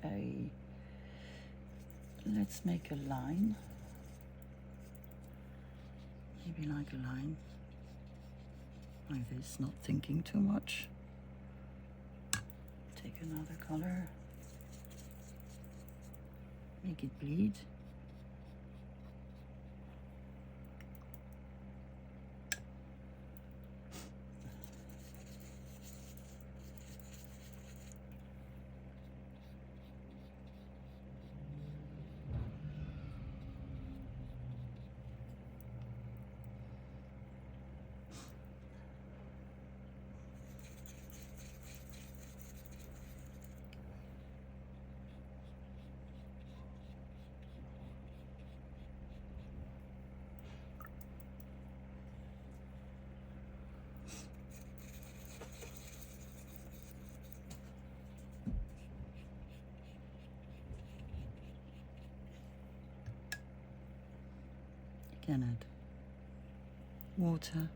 let's make a line, maybe like a line like this, not thinking too much. Take another color, make it bleed. Can add water.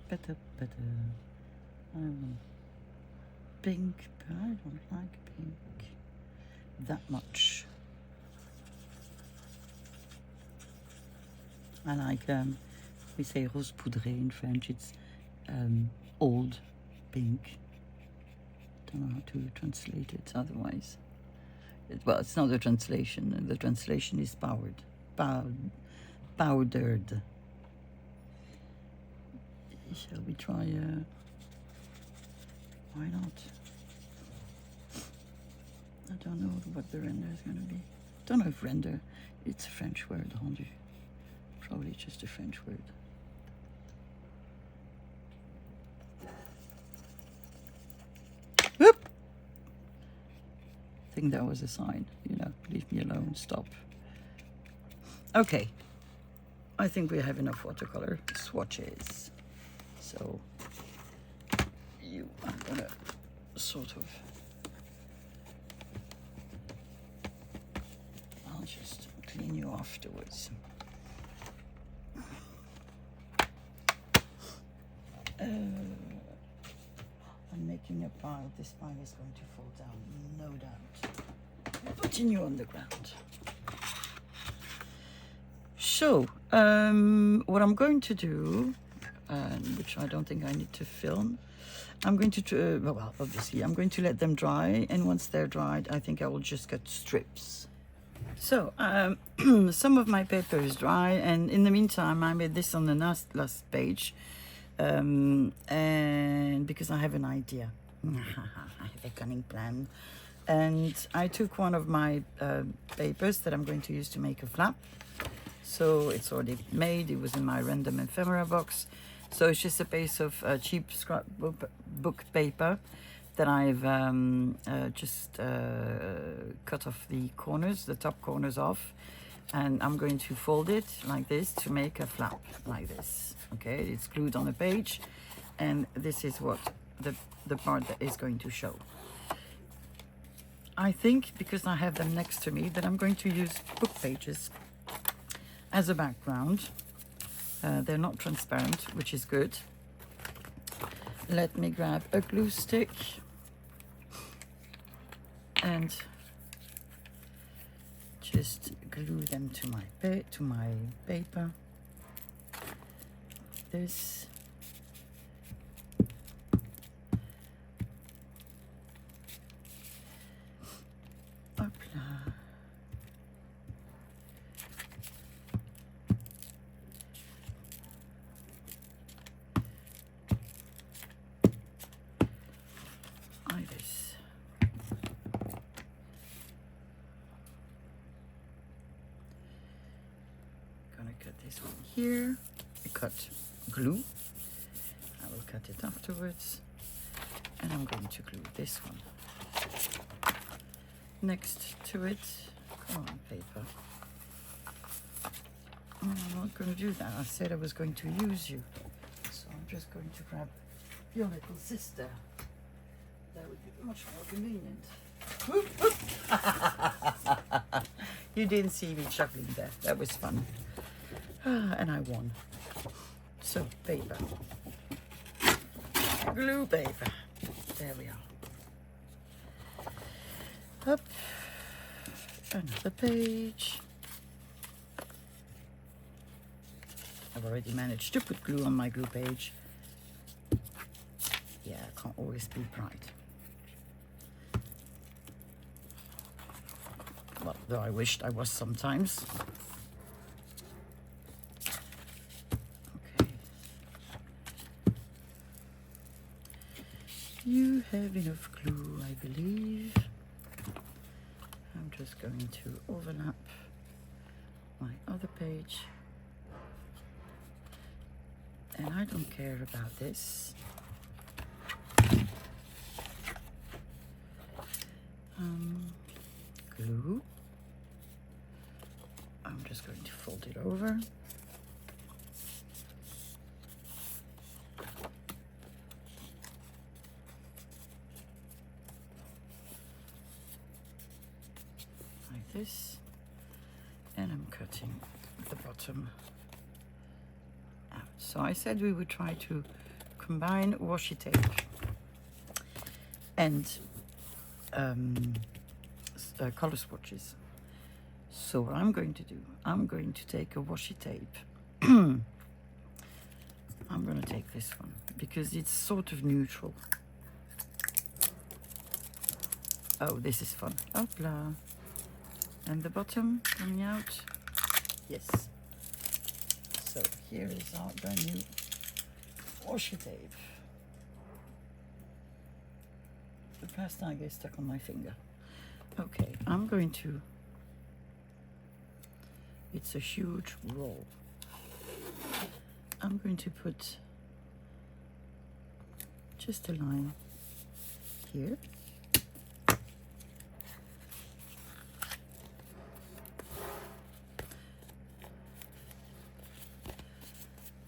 Better. I want pink, but I don't like pink that much. I like, we say rose poudré in French, it's old pink. Don't know how to translate it otherwise. Well, it's not a translation. The translation is powdered. Shall we try? Why not? I don't know what the render is going to be. Don't know if render. It's a French word, rendu. Probably just a French word. Whoop! I think that was a sign, leave me alone, stop. Okay, I think we have enough watercolor swatches. So I'm gonna sort of, I'll just clean you afterwards. I'm making a pile. This pile is going to fall down, no doubt. Putting you on the ground. So, what I'm going to do, which I don't think I need to film, I'm going to, well, obviously, I'm going to let them dry. And once they're dried, I think I will just cut strips. So, some of my paper is dry. And in the meantime, I made this on the last page. And because I have an idea. I have a cunning plan. And I took one of my papers that I'm going to use to make a flap. So it's already made. It was in my random ephemera box. So it's just a piece of cheap scrapbook paper that I've just cut off the corners, the top corners off. And I'm going to fold it like this to make a flap like this. Okay, it's glued on the page. And this is what the part that is going to show. I think, because I have them next to me, that I'm going to use book pages as a background. They're not transparent, which is good. Let me grab a glue stick and just glue them to my paper. This. This one here, I cut glue. I will cut it afterwards, and I'm going to glue this one next to it. Come on, paper. Oh, I'm not going to do that. I said I was going to use you, so I'm just going to grab your little sister. That would be much more convenient. Whoop, whoop. You didn't see me chuckling there. That was fun. And I won. So, paper. Glue paper. There we are. Up. Another page. I've already managed to put glue on my glue page. Yeah, I can't always be bright. Well, though I wished I was sometimes. You have enough glue, I believe. I'm just going to overlap my other page. And I don't care about this. Glue. I'm just going to fold it over. This, and I'm cutting the bottom out. So I said we would try to combine washi tape and color swatches. So what I'm going to do, I'm going to take a washi tape. I'm going to take this one because it's sort of neutral. Oh, this is fun. Hopla. And the bottom coming out. Yes. So here is our brand new washi tape. The plastic gets stuck on my finger. Okay, I'm going to, it's a huge roll. I'm going to put just a line here.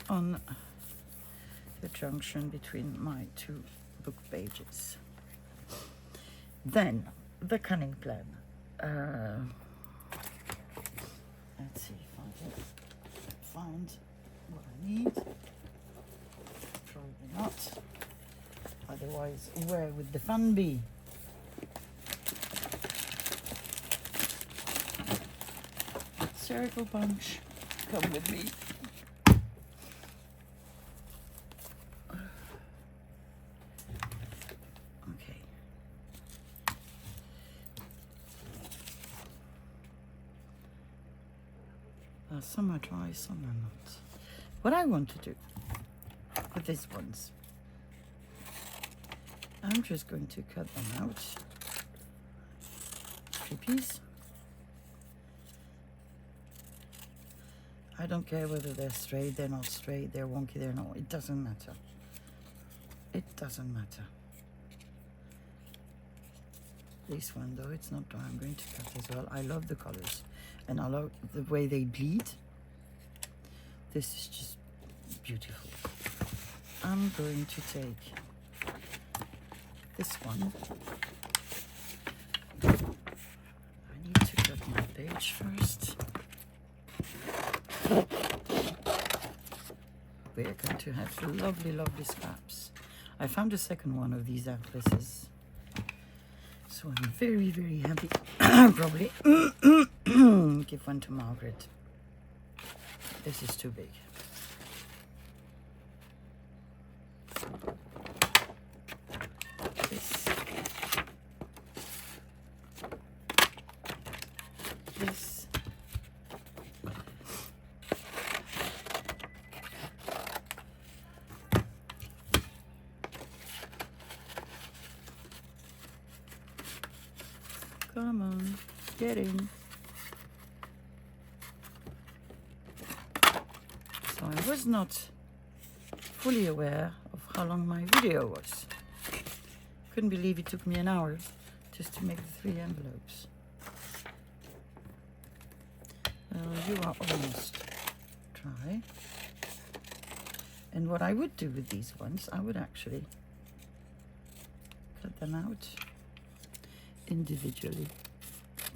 On the junction between my two book pages. Then the cunning plan. Let's see if I can find what I need. Probably not. Otherwise, where would the fun be? Circle punch, come with me. Okay. Some are dry, some are not. What I want to do with these ones, I'm just going to cut them out. Creepies. I don't care whether they're straight, they're not straight, they're wonky, they're not. It doesn't matter. It doesn't matter. This one though, it's not dry. I'm going to cut as well. I love the colors and I love the way they bleed. This is just beautiful. I'm going to take this one. I need to cut my page first. We're going to have lovely, lovely scraps. I found a second one of these atlases. So I'm very, very happy. Probably give one to Margaret. This is too big. This. Come on, get in. So I was not fully aware of how long my video was. Couldn't believe it took me an hour just to make the 3 envelopes. You are almost dry. And what I would do with these ones, I would actually cut them out individually.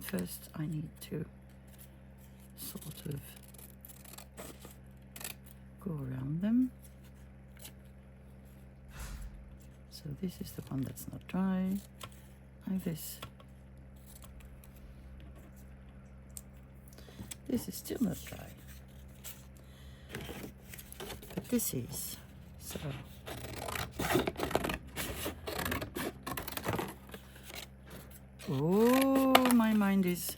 First, I need to sort of go around them. So this is the one that's not dry, like this. This is still not dry, but this is. So oh, my mind is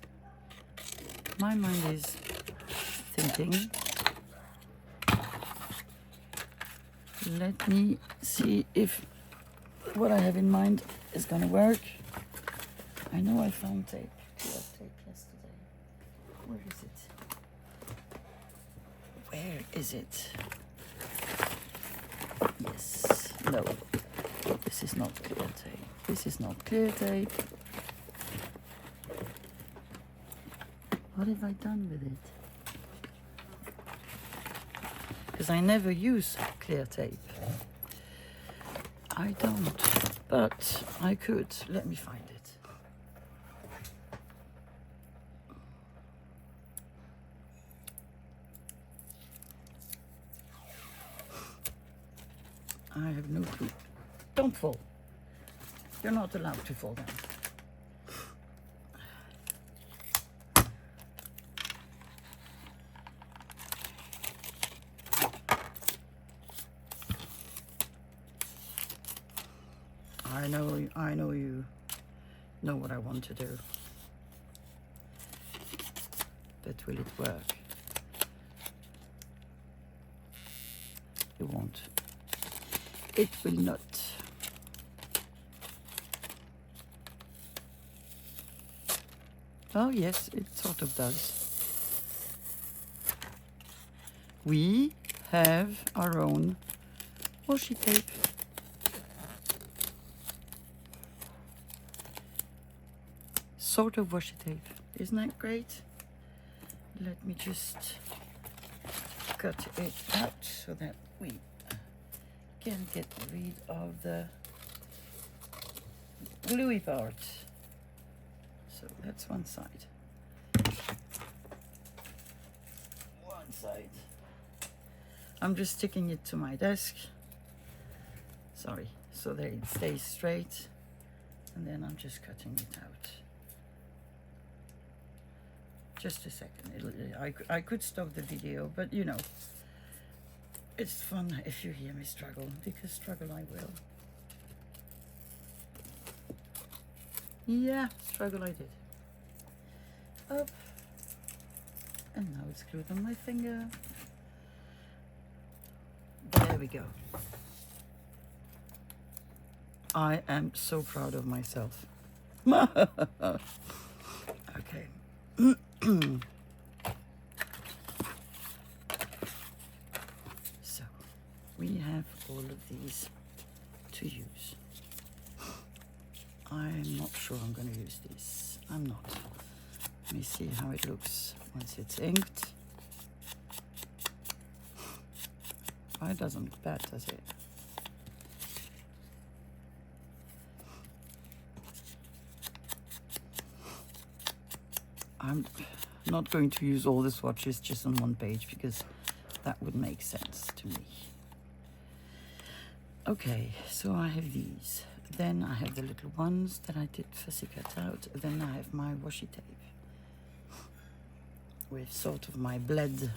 thinking. Let me see if what I have in mind is gonna work. I know I found tape. Tape yesterday. Where is it? Where is it? Yes. No. This is not clear tape. This is not clear tape. What have I done with it? Because I never use clear tape. I don't, but I could. Let me find it. I have no clue. Don't fall. You're not allowed to fall down. I know you know what I want to do. but will it work? It won't. It will not. Oh yes, it sort of does. We have our own washi tape. Sort of washi tape. Isn't that great? Let me just cut it out so that we can get rid of the gluey part. So that's one side. One side. I'm just sticking it to my desk. Sorry, so that it stays straight. And then I'm just cutting it out. Just a second. I could stop the video, but you know, it's fun if you hear me struggle, because struggle I will. Yeah, struggle I did. Up. And now it's glued on my finger. There we go. I am so proud of myself. Okay. So, we have all of these to use. I'm not sure I'm going to use these. I'm not. Let me see how it looks once it's inked. Oh, it doesn't look bad, does it? I'm not going to use all the swatches just on one page, because that would make sense to me. Okay, so I have these. Then I have the little ones that I did fussy cut out. Then I have my washi tape with sort of my bled.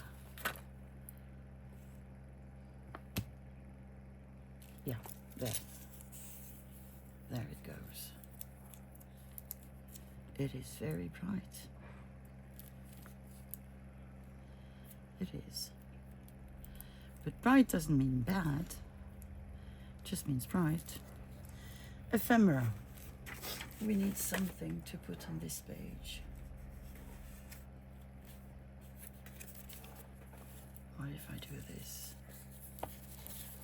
Yeah, there. There it goes. It is very bright. It is. But bright doesn't mean bad. It just means bright. Ephemera. We need something to put on this page. What if I do this?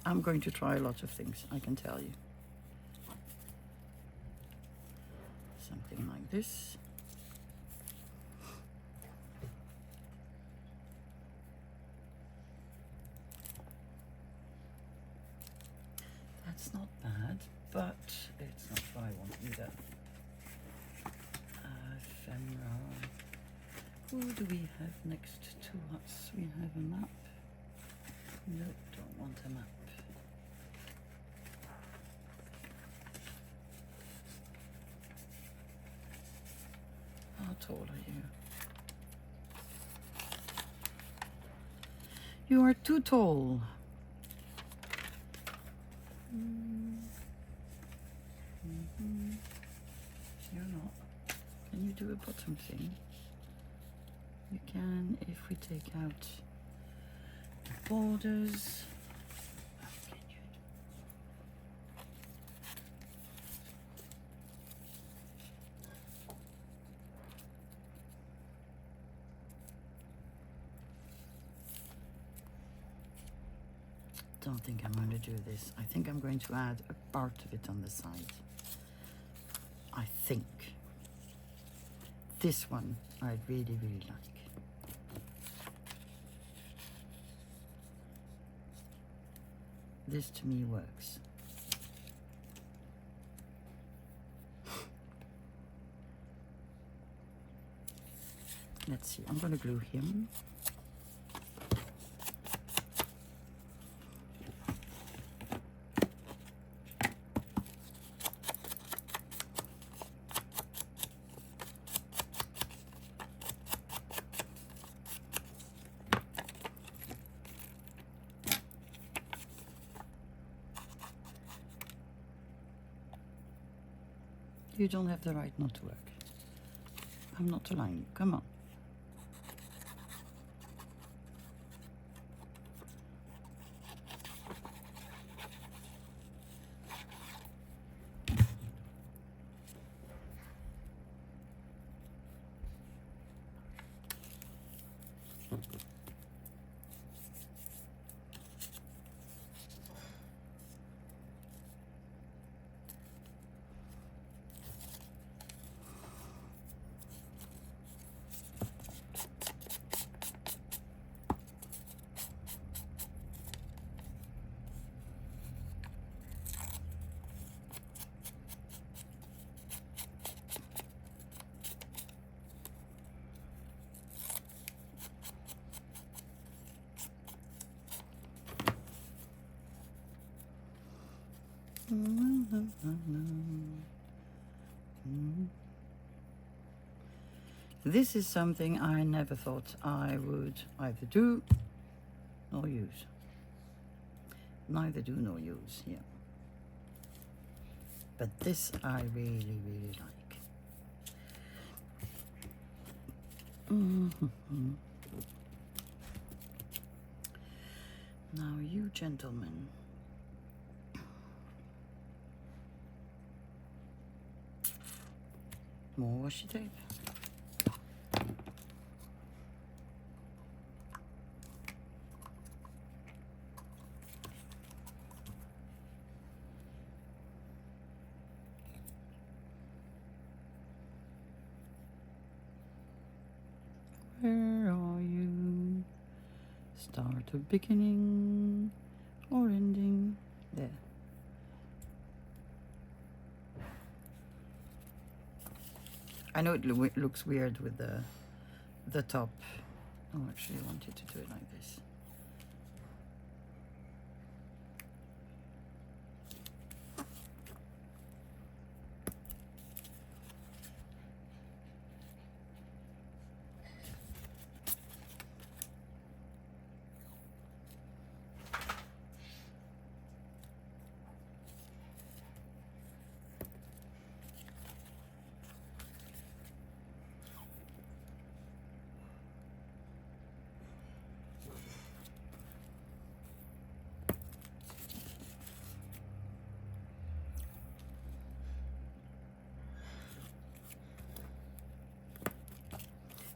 I'm going to try a lot of things, I can tell you. Something like this. That's not bad, but it's not what I want either. Ephemera. Who do we have next to us? We have a map. No, don't want a map. How tall are you? You are too tall. You're not. Can you do a bottom thing? You can if we take out the borders. Don't think I'm going to do this. I think I'm going to add a part of it on the side. I think. This one I really, really like. This to me works. Let's see, I'm going to glue him. You don't have the right not to work. I'm not allowing you. Come on. This is something I never thought I would either do nor use. Neither do nor use, yeah. But this I really, really like. Now you gentlemen. More washi tape. Where are you? Start of beginning or ending? There. I know it looks weird with the top. Oh, actually, I wanted to do it like this.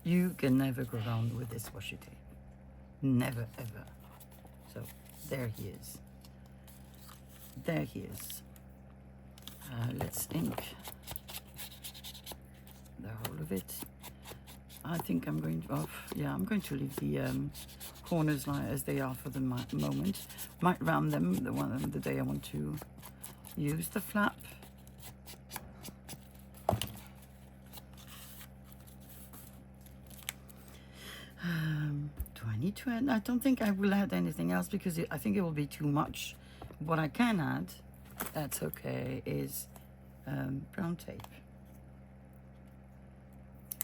You can never go wrong with this washi tape. Never, ever. So, there he is. There he is. Let's ink the whole of it. I think I'm going to, I'm going to leave the corners like as they are for the moment. Might round them the day I want to use the flap. Do I need to add? I don't think I will add anything else because I think it will be too much. What I can add, that's okay, is brown tape,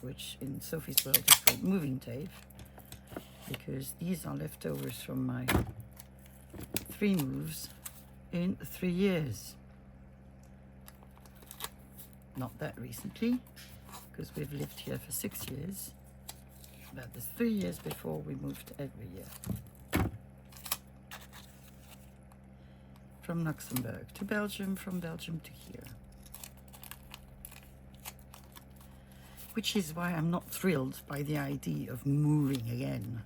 which in Sophie's world is called moving tape, because these are leftovers from my 3 moves in 3 years. Not that recently, because we've lived here for 6 years. But there's 3 years before we moved every year. From Luxembourg to Belgium, from Belgium to here. Which is why I'm not thrilled by the idea of moving again.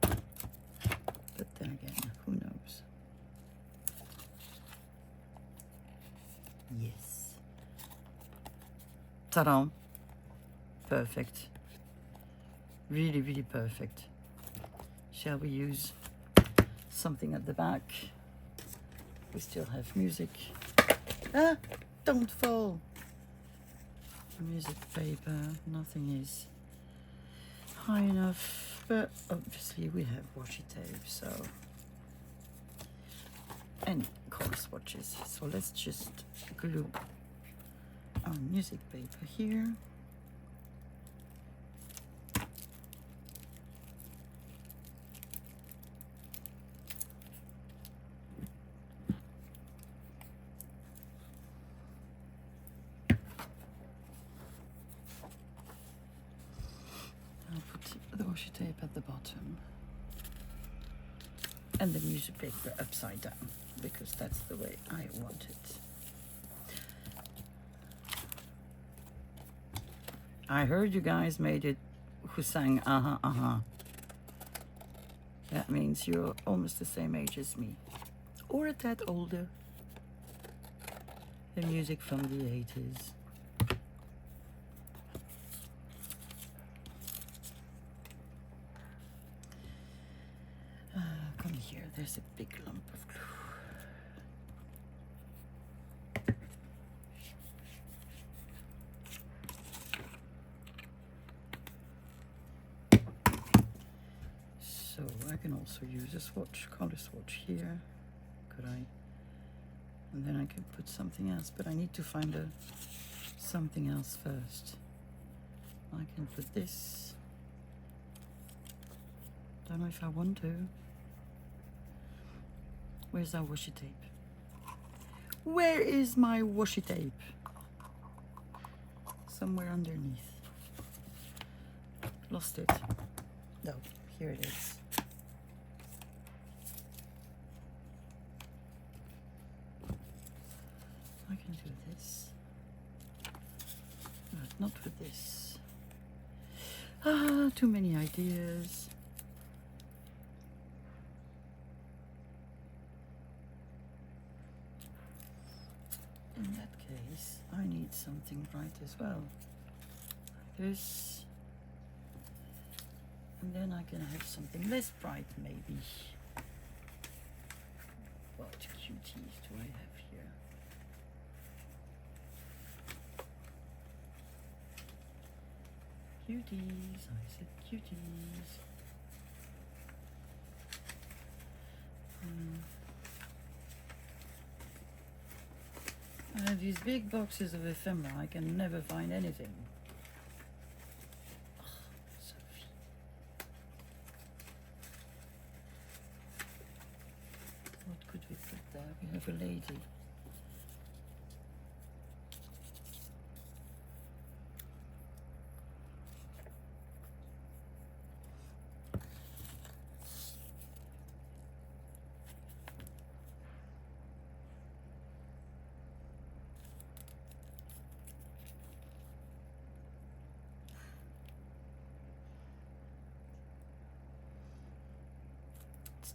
But then again, who knows? Yes. Ta-da! Perfect. Really, really perfect. Shall we use something at the back? We still have music. Ah, don't fall. Music paper, nothing is high enough, but obviously we have washi tape, so, and color swatches. So let's just glue our music paper here. The washi tape at the bottom and the music paper upside down, because that's the way I want it. I heard you guys made it who sang uh-huh, uh-huh. That means you're almost the same age as me, or a tad older. The music from the 80s. Come here, there's a big lump of glue. So I'm can also use a swatch, color swatch here, could I? And then I could put something else, but I need to find something else first. I can put this. Don't know if I want to. Where's our washi tape? Where is my washi tape? Somewhere underneath. Lost it. No, here it is. I can do this. But not with this. Ah, too many ideas. In that case, I need something bright as well. Like this. And then I can have something less bright, maybe. What cuties do I have here? Cuties, I said cuties. I have these big boxes of ephemera. I can never find anything. Oh, Sophie. What could we put there? We have a lady.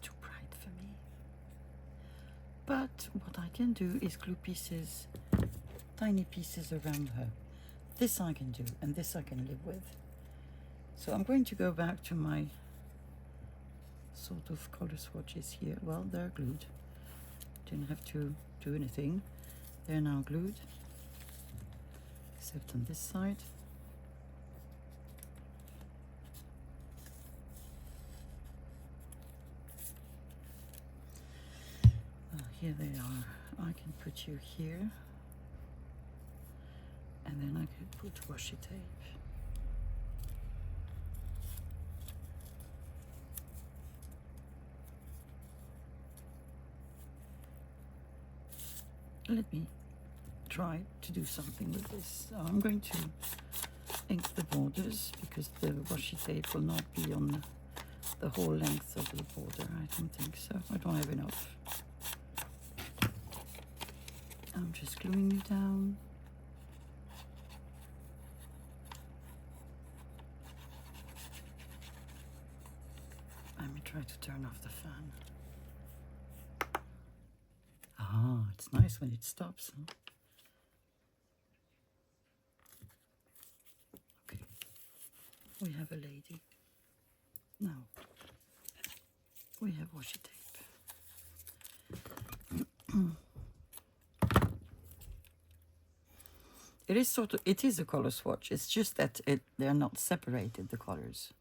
Too bright for me. But what I can do is glue pieces, tiny pieces around her. This I can do, and this I can live with. So I'm going to go back to my sort of color swatches here. Well, they're glued. Didn't have to do anything. They're now glued, except on this side. Here they are. I can put you here, and then I could put washi tape. Let me try to do something with this. So I'm going to ink the borders because the washi tape will not be on the whole length of the border. I don't think so. I don't have enough. I'm just gluing you down. Let me try to turn off the fan. Ah, it's nice when it stops, huh? Okay, we have a lady. Now, we have washi tape. It is a color swatch. It's just that they're not separated, the colors.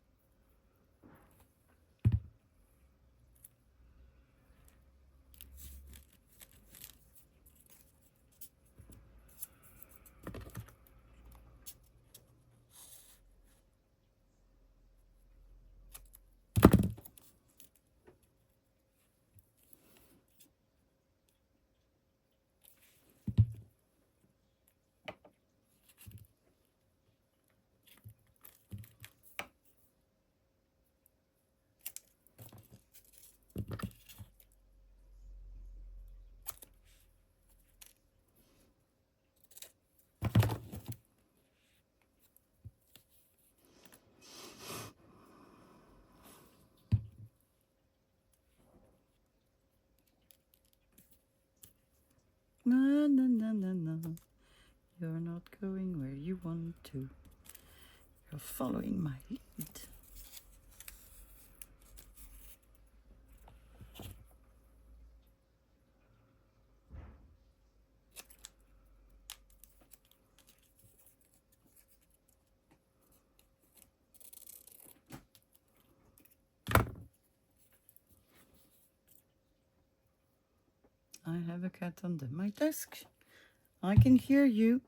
No, no, no, no, no. You're not going where you want to. You're following my lead. I have a cat under my desk. I can hear you.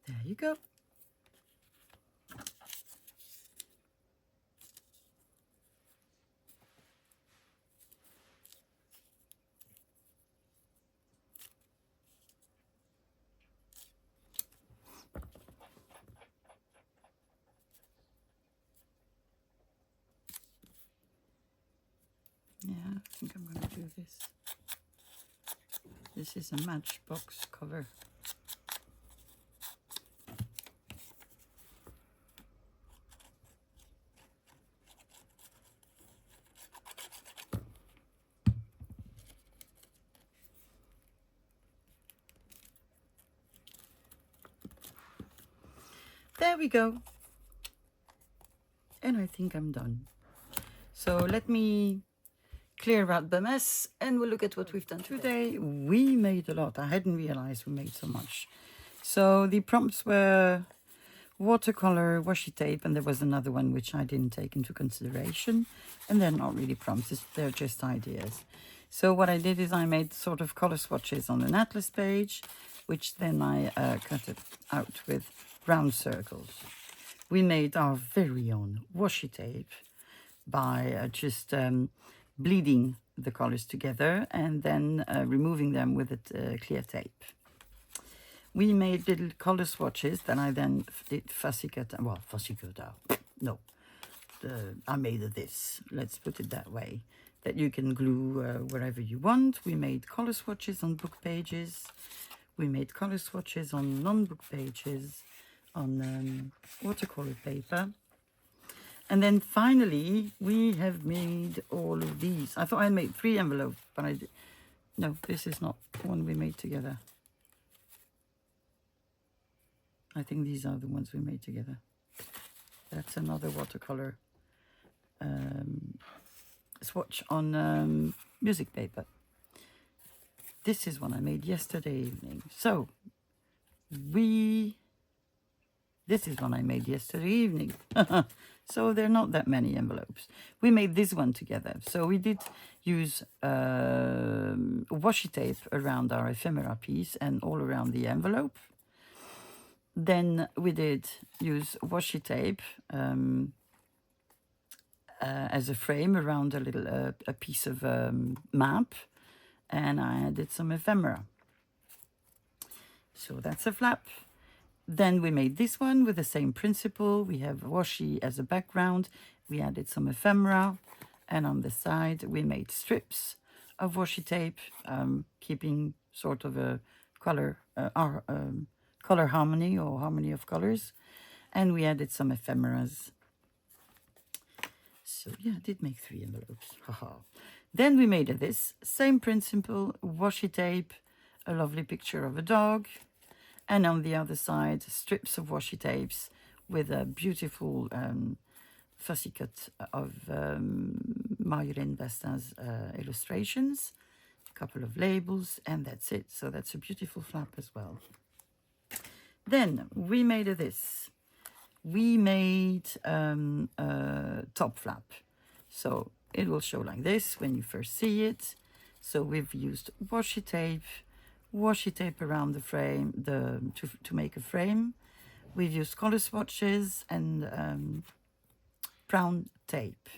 There you go. Yeah, I think I'm going to do this. This is a Matchbox cover. There we go. And I think I'm done. So let me clear out the mess and we'll look at what we've done today. We made a lot. I hadn't realized we made so much. So the prompts were watercolor, washi tape, and there was another one which I didn't take into consideration. And they're not really prompts, they're just ideas. So what I did is I made sort of color swatches on an atlas page, which then I cut it out with round circles. We made our very own washi tape by just bleeding the colors together and then removing them with a clear tape. We made little color swatches that I then did fussy cut out. No, I made this, let's put it that way, that you can glue wherever you want. We made color swatches on book pages. We made color swatches on non-book pages, on watercolor paper. And then finally, we have made all of these. I thought I made 3 envelopes, but I did. No, this is not one we made together. I think these are the ones we made together. That's another watercolor swatch on music paper. This is one I made yesterday evening. So, this is one I made yesterday evening. So there are not that many envelopes. We made this one together. So we did use washi tape around our ephemera piece and all around the envelope. Then we did use washi tape as a frame around a little a piece of map, and I added some ephemera. So that's a flap. Then we made this one with the same principle. We have washi as a background. We added some ephemera, and on the side we made strips of washi tape, keeping sort of a color color harmony or harmony of colors, and we added some ephemeras. So yeah, I did make 3 envelopes. Haha. Then we made this same principle, washi tape, a lovely picture of a dog, and on the other side strips of washi tapes with a beautiful fussy cut of Marjolaine Bastin's illustrations, a couple of labels, and that's it. So that's a beautiful flap as well. Then we made this. We made a top flap. So it will show like this when you first see it. So we've used washi tape around the frame to make a frame. We've used color swatches and brown tape.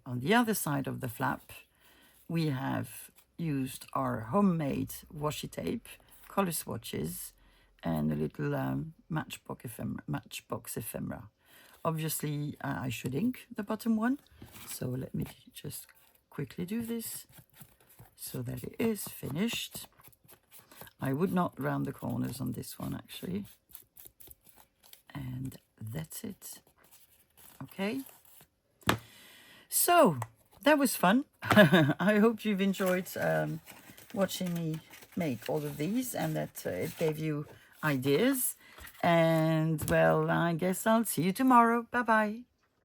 On the other side of the flap, we have used our homemade washi tape, color swatches, and a little matchbox ephemera. Obviously, I should ink the bottom one, so let me just quickly do this so that it is finished. I would not round the corners on this one, actually. And that's it. Okay. So, that was fun. I hope you've enjoyed watching me make all of these and that it gave you ideas. And, well, I guess I'll see you tomorrow. Bye-bye.